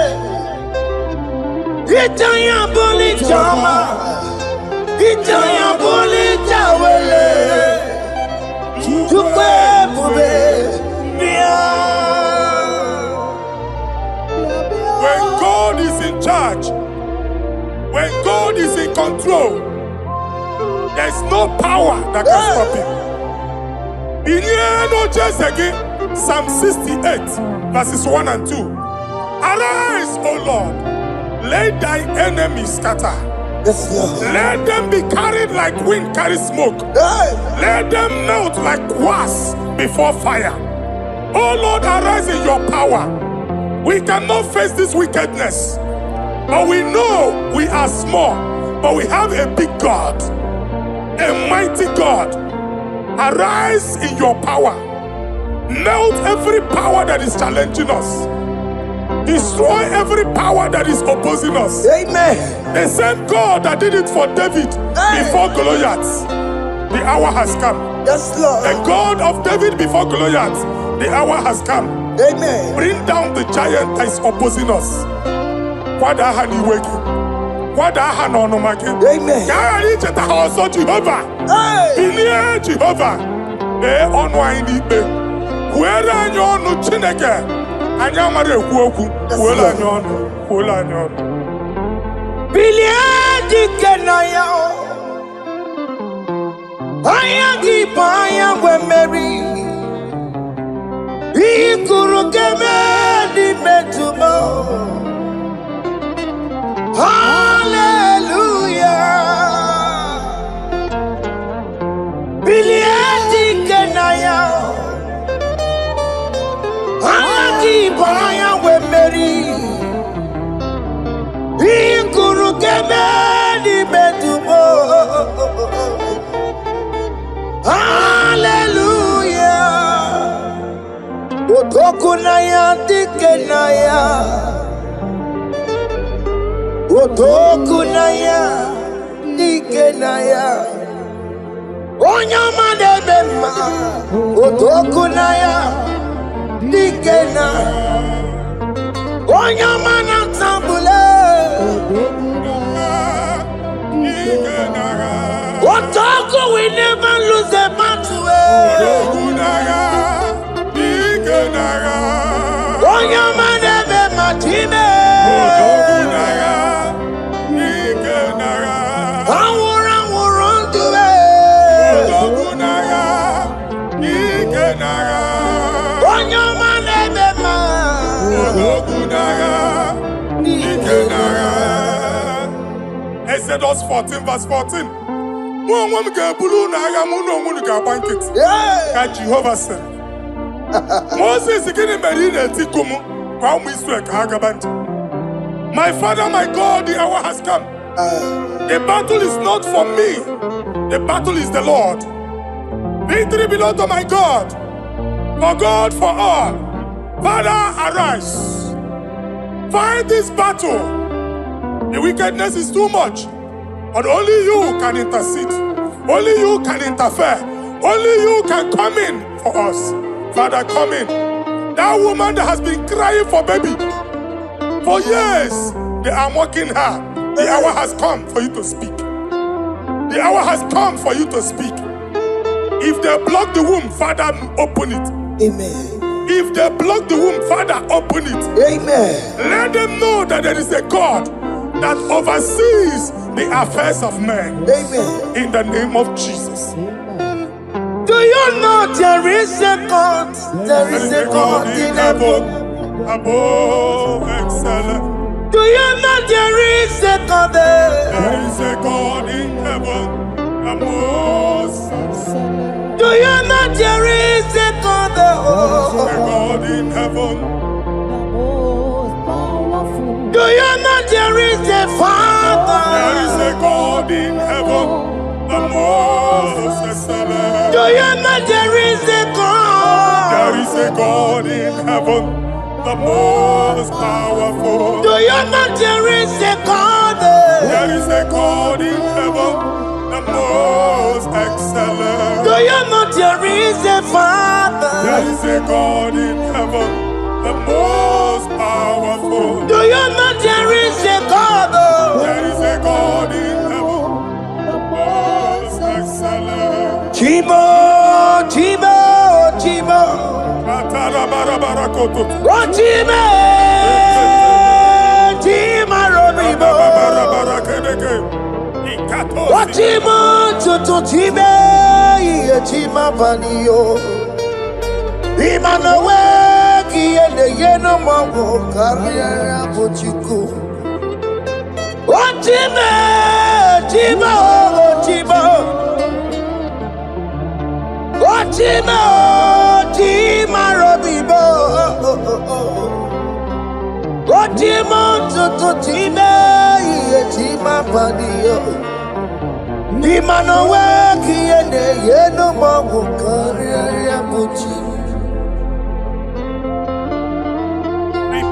Itanya boli chama Itanya boli chawele Tukwe bube When God is in charge, when God is in control, there is no power that can stop him. Psalm 68 verses 1 and 2. Arise, O Lord, let thy enemies scatter. Yes, Lord. Let them be carried like wind carries smoke. Let them melt like wax before fire. O Lord, arise in your power. We cannot face this wickedness, but we know we are small, but we have a big God, a mighty God. Arise in your power. Melt every power that is challenging us. Destroy every power that is opposing us. Amen. The same God that did it for David before Goliath, the hour has come. Yes, Lord. The God of David before Goliath, the hour has come. Amen. Bring down the giant that is opposing us. wada ha n'ọnụ maka Amen. ka a ghara icheta ha ọzọ Jehova. Hey. Bilie Jehova, mee ọnụ anyị n'ikpe, kwuere anyị ọnụ Chineke, anyị amara ekwu okwu, kwuola anyị ọnụ, kwuola anyị ọnụ. Bilie dike na ya, anya gị bụ anya mgbe mmeri, ikuru keme dị metụma. Hallelujah. Bilie dike na ya, anya gị bụ anya mgbe mmeri, ikuru keme dị metụma. Hallelujah. Otoku na ya dike na ya, otoku na ya dike na ya, onye ọma na-eme mma. Otoku na ya dike na, onye ọma na-atambule. Otoku, we never lose a battle. Onye ọma na-eme mma time. Anwụrụ anwụrụ ndụ. Onye ọma na-eme mma. Exodus 14 verse 14. Mụ onwe m ga-ebulu n'agha, mụ na onwe m ga-agba nkịtị. Ka Jehova sịrị. Moses, gịnị mere ị na-etiku m gwa ụmụ Israel ka ha gaba njem? My Father, my God, the hour has come. The battle is not for me. The battle is the Lord. Victory belongs to my God. For God, for all. Father, arise. Fight this battle. The wickedness is too much. But only you can intercede. Only you can interfere. Only you can come in for us. Father, come in. That woman that has been crying for baby for years, they are mocking her. The hour has come for you to speak. The hour has come for you to speak. If they block the womb, Father, open it. Amen. If they block the womb, Father, open it. Amen. Let them know that there is a God that oversees the affairs of men. Amen. In the name of Jesus. Do you know there is a God? There is a God in heaven. Above excellent. Do you know there is a God there? There is a God in heaven. The most excellent. Do you know there is a God there? A God in heaven. Do you know there is a Father? There is a God in heaven. The most excellent. Do you know there is a God? There is a God in heaven. The most powerful. Do you know there is a God there? There is a God in heaven. The most excellent. Do you know there is a Father? There is a God in heaven. The most powerful. Do you know there is a God? There is a God in heaven. The most excellent. Chibo, Chibo, Chibo. Oh, Chibo, Chima Robibo. Oh, Chibo, Tutu Chibe, Chima Vanio. Imanowe, Kiende Yeno Mongo, Carriera Pochiku. Oh, Chibo, Chibo, Chibo. Oh, Chima, Chima Robibo. Oh, Chima, Tutu Chima, Chima Padio. Imanowe, Kiene, Yeno Mongo, Carriera Pochi.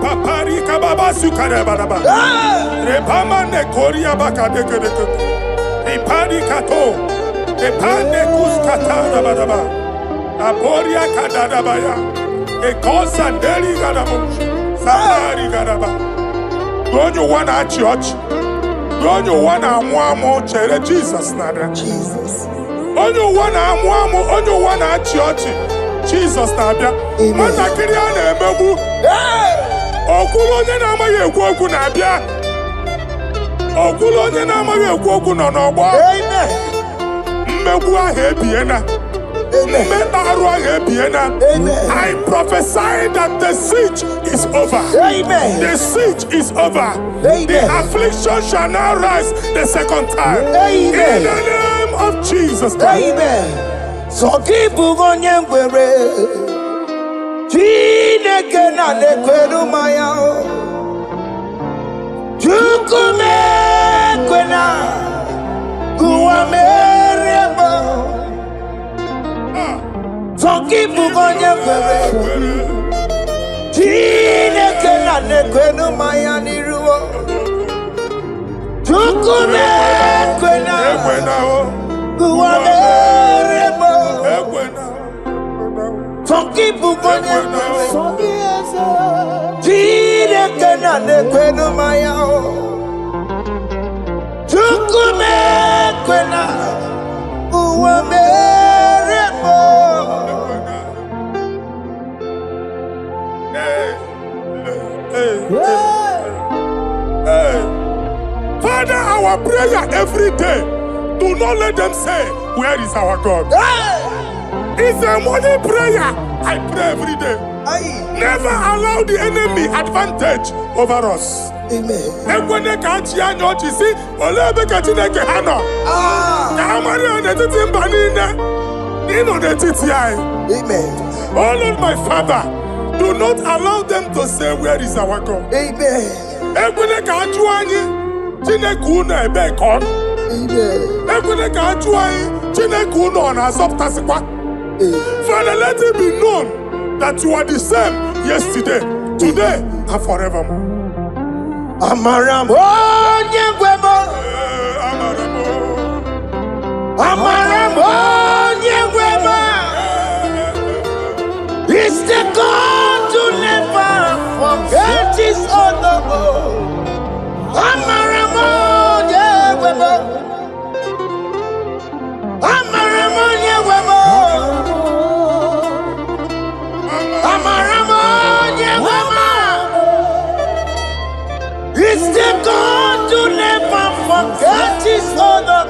Papari kababa sukare baraba. Repama ne koria baka deke deke. Repari kato. Repande kuskata baraba. Aporia kadada baya. E kosanderi gadabo. Sabari gadaba. Go you wanna church? onye ụwa na-amụ amụ chere Jizọs na-abịa. Onye ụwa na-amụ amụ, onye ụwa na-achị ọchị, Jizọs na-abịa. Nwatakịrị a na-emegbu, ọkwụrụ onye na-amaghị ekwu okwu na-abịa. Ọkwụrụ onye na-amaghị ekwu okwu nọ n'ọgbọ. Mmegbu ahụ ebiena. Mmekpa arụ ahụ ebiena. I prophesy that the siege is over. The siege is over. The affliction shall now rise the second time. In the name of Jesus Christ. So keep onye ngwere. Chineke na na-ekwere maya. Chukwu mekwena. Uwa merebo. So keep onye ngwere. Chineke na na-ekwere maya n'iruo. Chukwu mekwena. Uwa merebo. Some people go there. Chineke na na-ekwenu maya. Chukwu mekwena. Uwa merebo. Father, our prayer every day. Do not let them say, where is our God? It's a morning prayer. I pray every day. Never allow the enemy advantage over us. Amen. Oh Lord, my Father, do not allow them to say, where is our God? Father, let it be known that you are the same yesterday, today, and forevermore. Amaramo nyengwemo. Amaramo nyengwemo. It's the God to never forget his honor. Amaramo nyengwemo. Amaramo nyengwemo. Amaramo nyengwemo. It's the God to never forget his honor.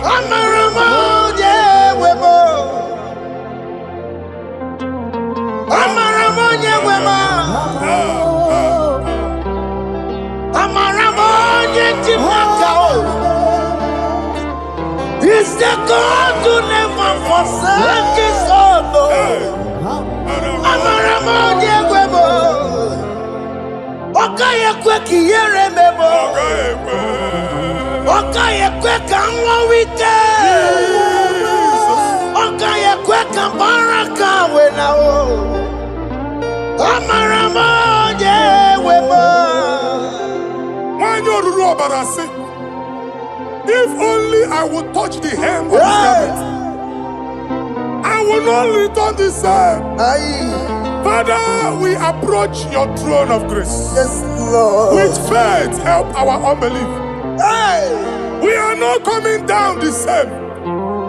Amaramo nyengwemo. Amaramo nyengwemo. Amaramo nyengwemo. It's the God to never forsake his honor. Amaramo nyengwemo. Okaye kwe kiyere memo. Okaye kwe kanwa wite. Okaye kwe kambaraka wenao. Amaramo nyengwemo. Wanyoruru obarasi. If only I would touch the hem of his garment, I will not return the same. Father, we approach your throne of grace. Yes, Lord. With faith, help our unbelief. We are not coming down the same.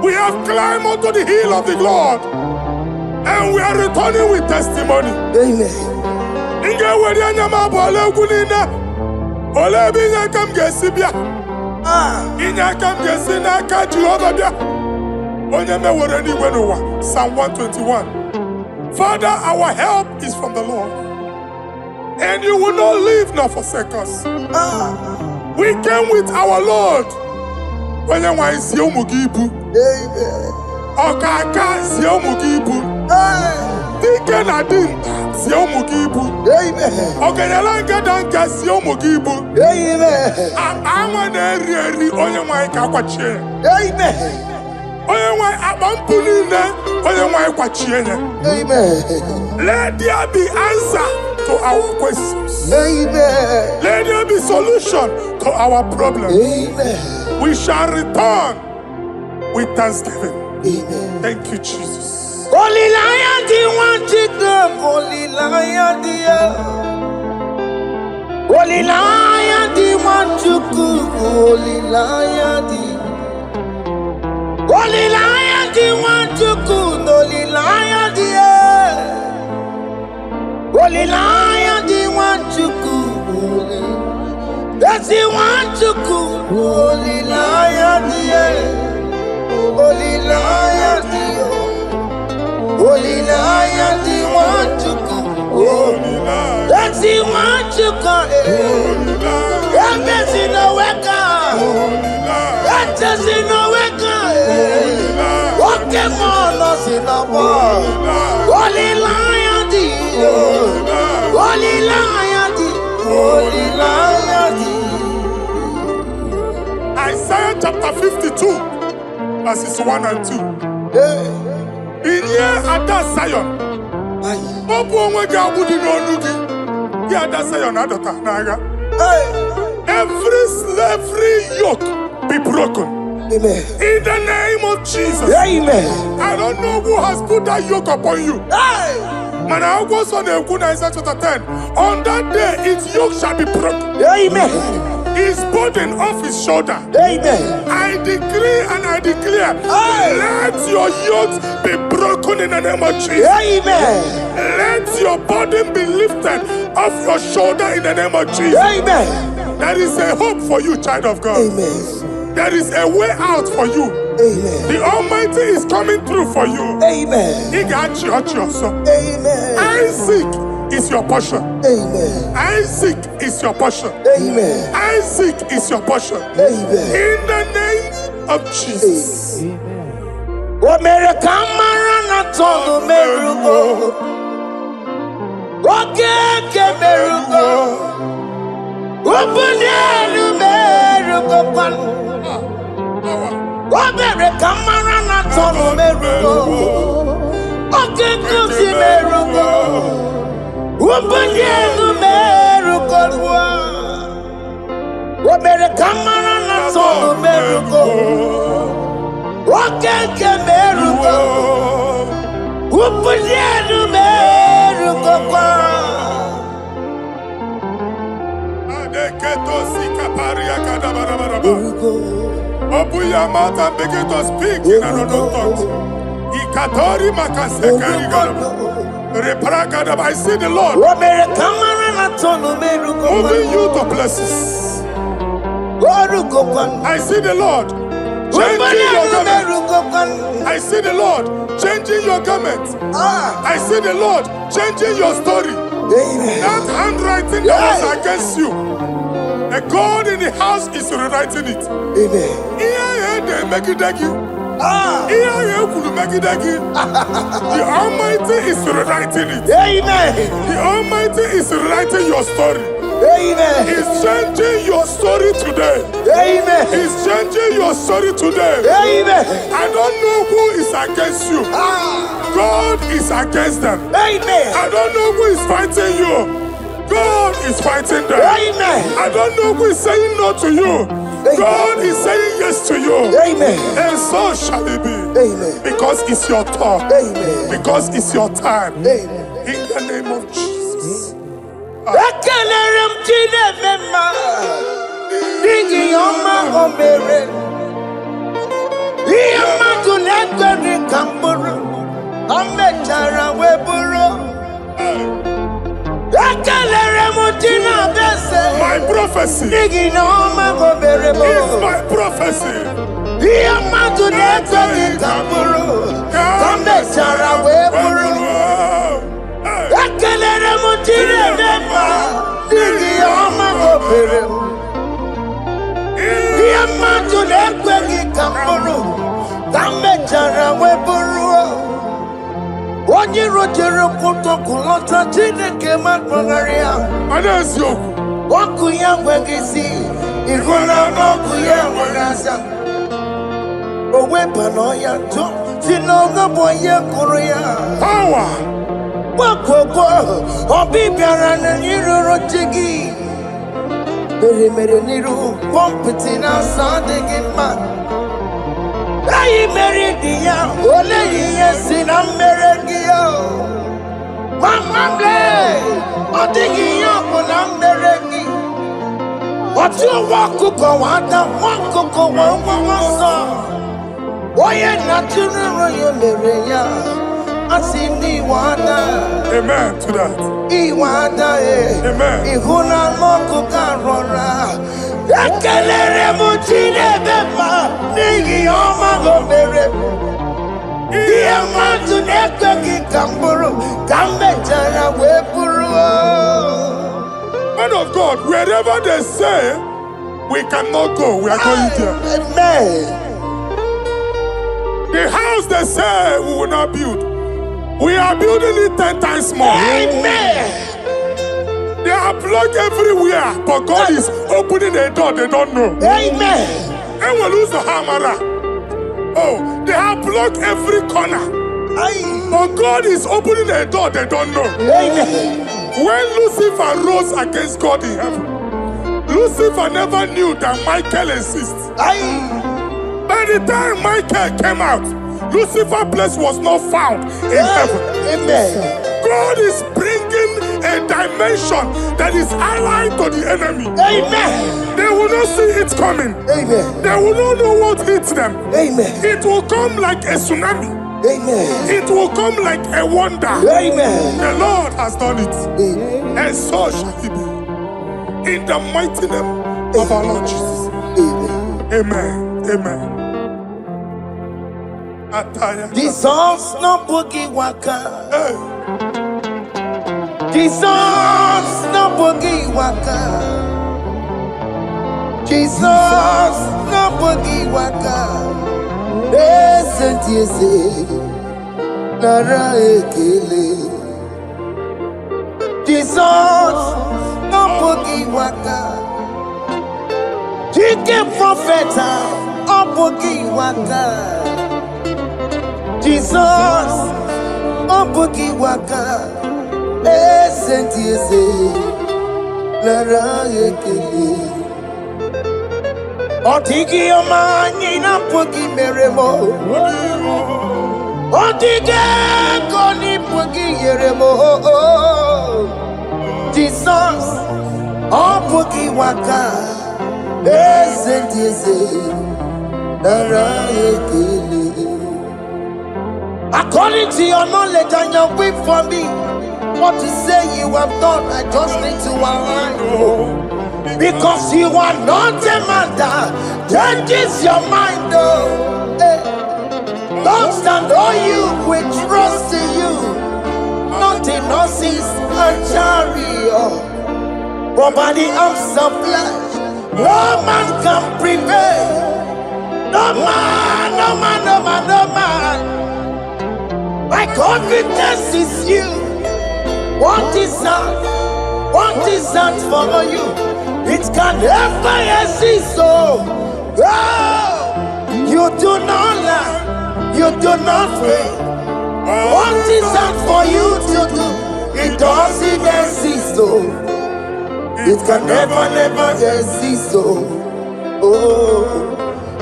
We have climbed onto the hill of the Lord, and we are returning with testimony. Psalm 121. Father, our help is from the Lord, and you will not leave nor forsake us. We came with our Lord. Okaka sio mugibu. Dike na din sio mugibu. Ogenyalanga danka sio mugibu. Ama na eri onye nwanyị ka kwachie. Onye nwanyị abampuni ne onye nwanyị kwachie ne. Let there be answer to our questions. Let there be solution to our problems. We shall return with thanksgiving. Amen. Thank you, Jesus. Holy Lion, the one to come. Holy Lion, the Holy Lion, the Wanchuku, Olilayadi. Olilayadi, Wanchuku, Olilayadi. Olilayadi, Wanchuku, that's the Wanchuku, Olilayadi. Olilayadi, Olilayadi, Wanchuku. That's the Wanchuku. That's in the weka. That's in the weka. Walking on us in the bar. Olilayadi, Olilayadi, Olilayadi. Isaiah chapter 52, verses 1 and 2. In here at that Zion, every slavery yoke be broken. Amen. In the name of Jesus. Amen. I don't know who has put that yoke upon you. And I was on the Isaiah chapter 10. On that day, its yoke shall be broken. Amen. His burden off his shoulder. Amen. I decree and I declare, let your yokes be broken in the name of Jesus. Amen. Let your burden be lifted off your shoulder in the name of Jesus. Amen. There is a hope for you, child of God. Amen. There is a way out for you. Amen. The Almighty is coming through for you. Amen. He got you, also. Amen. Isaac is your portion. Amen. Isaac is your portion. Amen. Isaac is your portion. Amen. In the name of Jesus. What made a camera not told the miracle? What can miracle? Open the miracle. What made a camera not told the miracle? Okay, come see miracle. Open the miracle. What made a camera not told the miracle? What can miracle? Open the miracle. Open your mouth and begin to speak in another tongue. I see the Lord moving you to places. I see the Lord changing your garment. I see the Lord changing your garment. I see the Lord changing your story. That handwriting that was against you, a God in the house is rewriting it. The Almighty is rewriting it. The Almighty is rewriting your story. He's changing your story today. He's changing your story today. I don't know who is against you. God is against them. I don't know who is fighting you. God is fighting them. I don't know who is saying no to you. God is saying yes to you. And so shall it be. Because it's your turn. Because it's your time. In the name of Jesus. My prophecy is my prophecy. Onye rojere kutokulota Chineke matmagaria. Anasio. Waku ya mwegisi. Iguna waku ya mwegasa. Owe pano ya to. Sinoga boye kuruya. Power. Waku obi biara na niru rojigi. Mere niru pompiti na sadegi ma. Ayi meridia, ole yesi na meregia. Mama ble, odigi yoko na meregi. What you walk to go on, walk to go on, Oye natural Maria, I see me wanda. Amen to that. Iwanda Amen. Ihuna moko karora. Ekelere mutine beba. Nigi oma gobere. Iya matu neko kikamburu. Kambetara wepuru. Man of God, wherever they say we cannot go, we are going there. Amen. The house they say we will not build, we are building it 10 times more. Amen. They are blocked everywhere, but God is opening a door they don't know. Amen. And we lose the hammer. Oh, they have blocked every corner, but God is opening a door they don't know. Amen. When Lucifer rose against God in heaven, Lucifer never knew that Michael exists. By the time Michael came out, Lucifer's place was not found in heaven. Amen. God is bringing a dimension that is allied to the enemy. Amen. They will not see it coming. Amen. They will not know what hits them. Amen. It will come like a tsunami. Amen. It will come like a wonder. Amen. The Lord has done it. Amen. And so shall it be. In the mighty name of our Lord Jesus. Amen. Amen. Amen. Jesus no boogie waka. Hey. Jesus no boogie waka. Jesus no boogie waka. Esentiese nara ekele. Jesus no boogie waka. Chicken prophet no boogie waka. Jesus, Obuki waka, Esentiese, Lara ekele. Otiki omani na puki meremo. Otike koni puki yeremo. Jesus, Obuki waka, Esentiese, Lara ekele. According to your knowledge and your will for me, what you say you have done, I just need to align. Because you are not a man that changes your mind, though. Don't stand on you, we trust in you. Not in horses and chariot, but by the arms of flesh, no man can prevail. No man, no man, no man, no man. My confidence is you. What is that? What is that for you? It can never exist. So, you do not lie. You do not fail. What is that for you to do? It doesn't exist. So, it can never exist. So,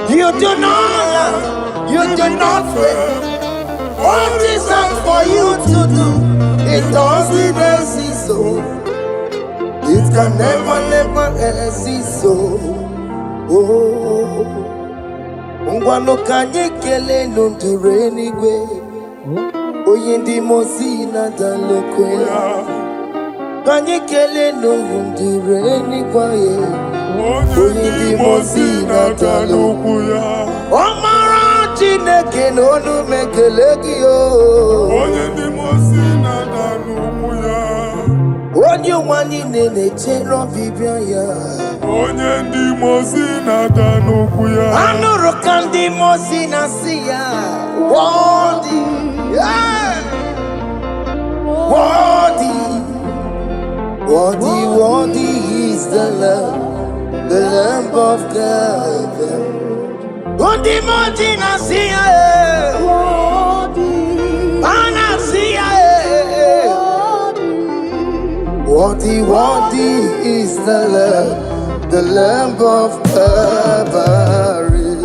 you do not lie. You do not fail. What is that for you to do? It doesn't exist, so it can never exist, so Ngwano kanye kele nundure Eluigwe Oyindi mosi na dalokwe Kanye kele nundure Eluigwe Oyindi mosi na dalokwe Omara Chineke n'onu mekele gị o. Onye ndị mosi na-ada n'ụkwụ ya. Onye ụwa niile na-echere ọbịbịa ya. Onye ndị mosi na-ada n'ụkwụ ya. Anụrụ ka ndị mosi na-asị ya. Worthy, worthy is the Lamb of God. Undi moji na siya Ana siya Worthy is the Lamb of Calvary.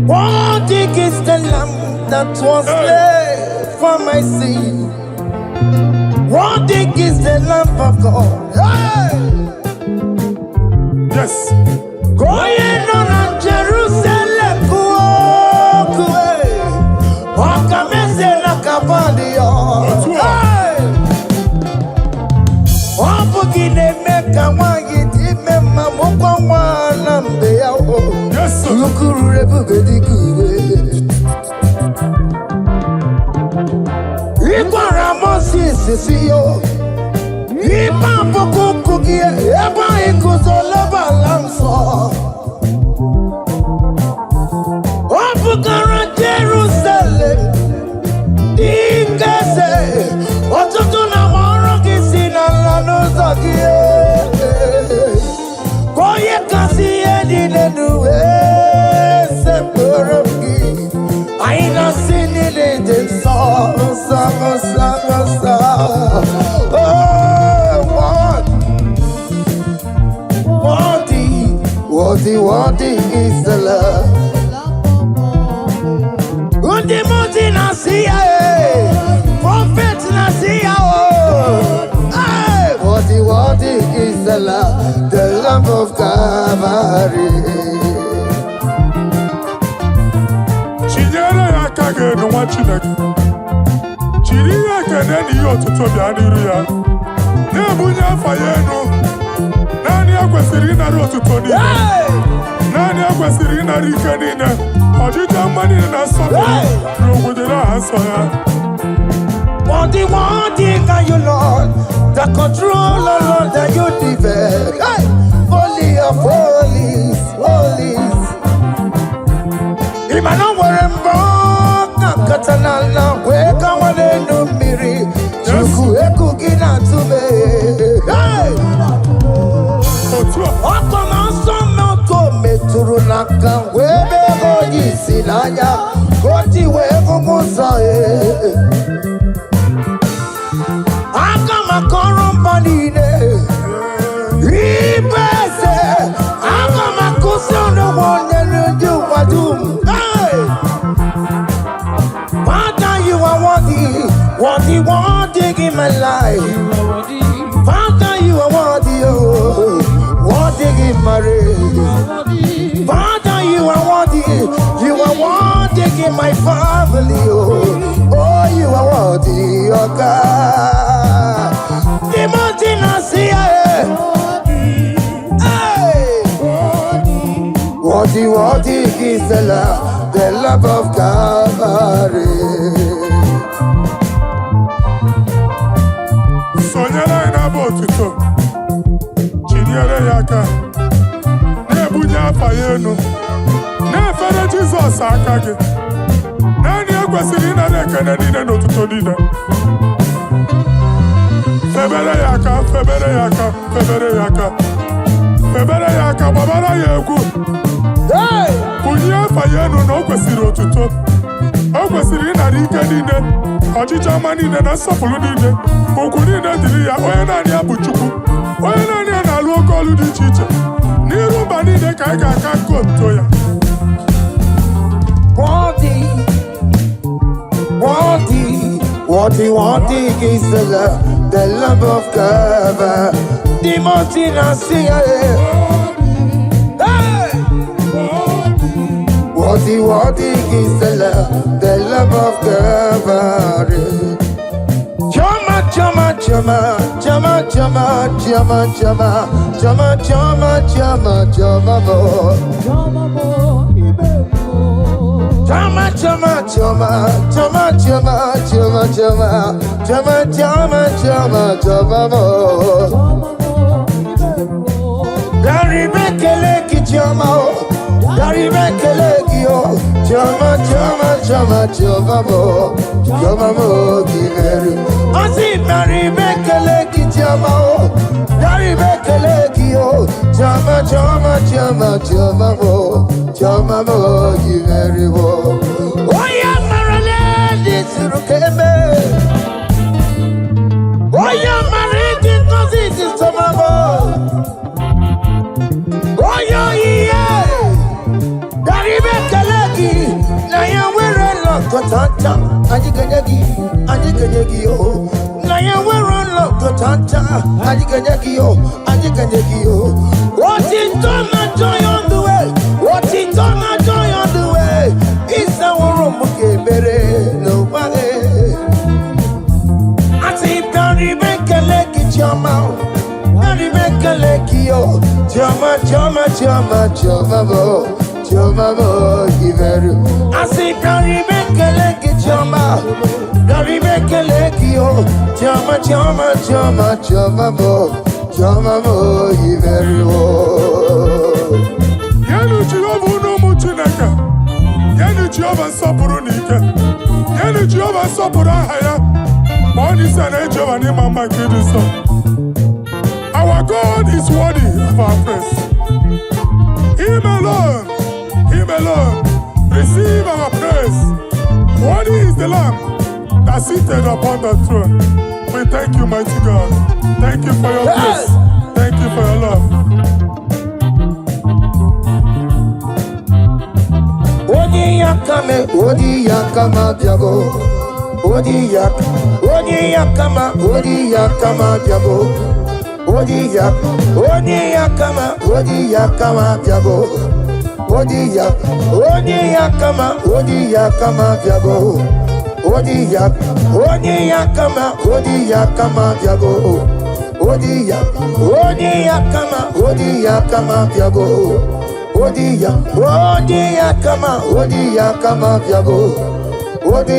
Worthy is the Lamb that was slain for my sin. Worthy is the Lamb of God. Yes. Going on Jerusalem, Wakamese na Kabandio. Wapugine meka wangiti mema mukwa nambe yao. Yes, sir. Lukuru rebugedi kuwe. Ikwa ramosi sisiyo. Ipa pokukugie eba ikuzoloba lamso. Wapugara Jerusalem. Ikese watoto na warogi sina lanozagie. Koye kasi edine nuwe sepurumgi. Aina sini lede sa. Worthy is the love. Undi muti nasiya, prophet nasiya. Worthy is the love of Calvary. Chinyere ya kage no wa Chineke. Chiri ya kene ni otuto bia niru ya. Na bunya faye no. Nani akwesiri na otuto ni. Nani akwesiri na rike ni na. Ojija mani na so. Rogudera aso ya. Worthy are you, Lord. The controller, Lord, that you develop. Holy of holies. Imano werembo katanala weka wane numiri. Chuku eku gina tume. Oko masomo kome turunaka webe hoji sinanya. Koti wevu musae. Akama korombanine. Ibese. Akama kusono wonye nuju wadum. Father, you are worthy in my life. Father, you are worthy, worthy in my race. Father, you are worthy in my family, oh, you are worthy, oh God. The mountain I see, worthy is the love of Calvary. Sonyala ina botuto. Chinyere yaka. Nebunya fayenu. Nefere Jesus akage. Nani akwesiri na rekene nine notuto nine. Febere yaka, babara yegu. Bunya fayenu no kwesiri otuto. O kwesiri na rike nine. Ojija manine na sofulu nine. Okuni na diri ya oye nani abuchuku. Oye nani analu okolu di chiche. Niru banine kaiga kakoto ya. Worthy is the love of God. The mountain I see, worthy is the love of God. Chama, Ajiganyagi, oh, na ya wero Olo Kotanta, Ajiganekio, Ajiganekio. What is done, joy on the way. What is done, joy on the way. It's our room, Bere, nobody. I see Barry make a leg in your mouth. Barry make a leg, yo. Jama, Jama, Jama, Jama, Jama, Giveru. I see Barry make a leg in your mouth. Barry make a leg, yo. Jama, Jama, Jama, Jama, Jama, Giveru. Yanu Jehova no muchineka. Yanu Jehova sapuru nike. Yanu Jehova sapuru haya. Money sana Jehova ni mama kidiso. Our God is worthy of our praise. Him alone, receive our praise. Worthy is the Lamb that seated upon the throne. We thank you, mighty God. Thank you for your grace. Thank you for your love. Odi yakama diabo. Odi yakama diabo. Odi yakama diabo. Odi yakama diabo. Odi yakama diabo. Odi yakama diabo. Odi yakama diabo. Odi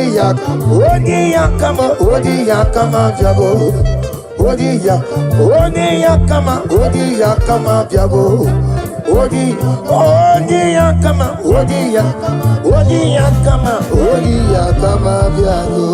yakama diabo. Odi yakama diabo. Odi yakama diabo.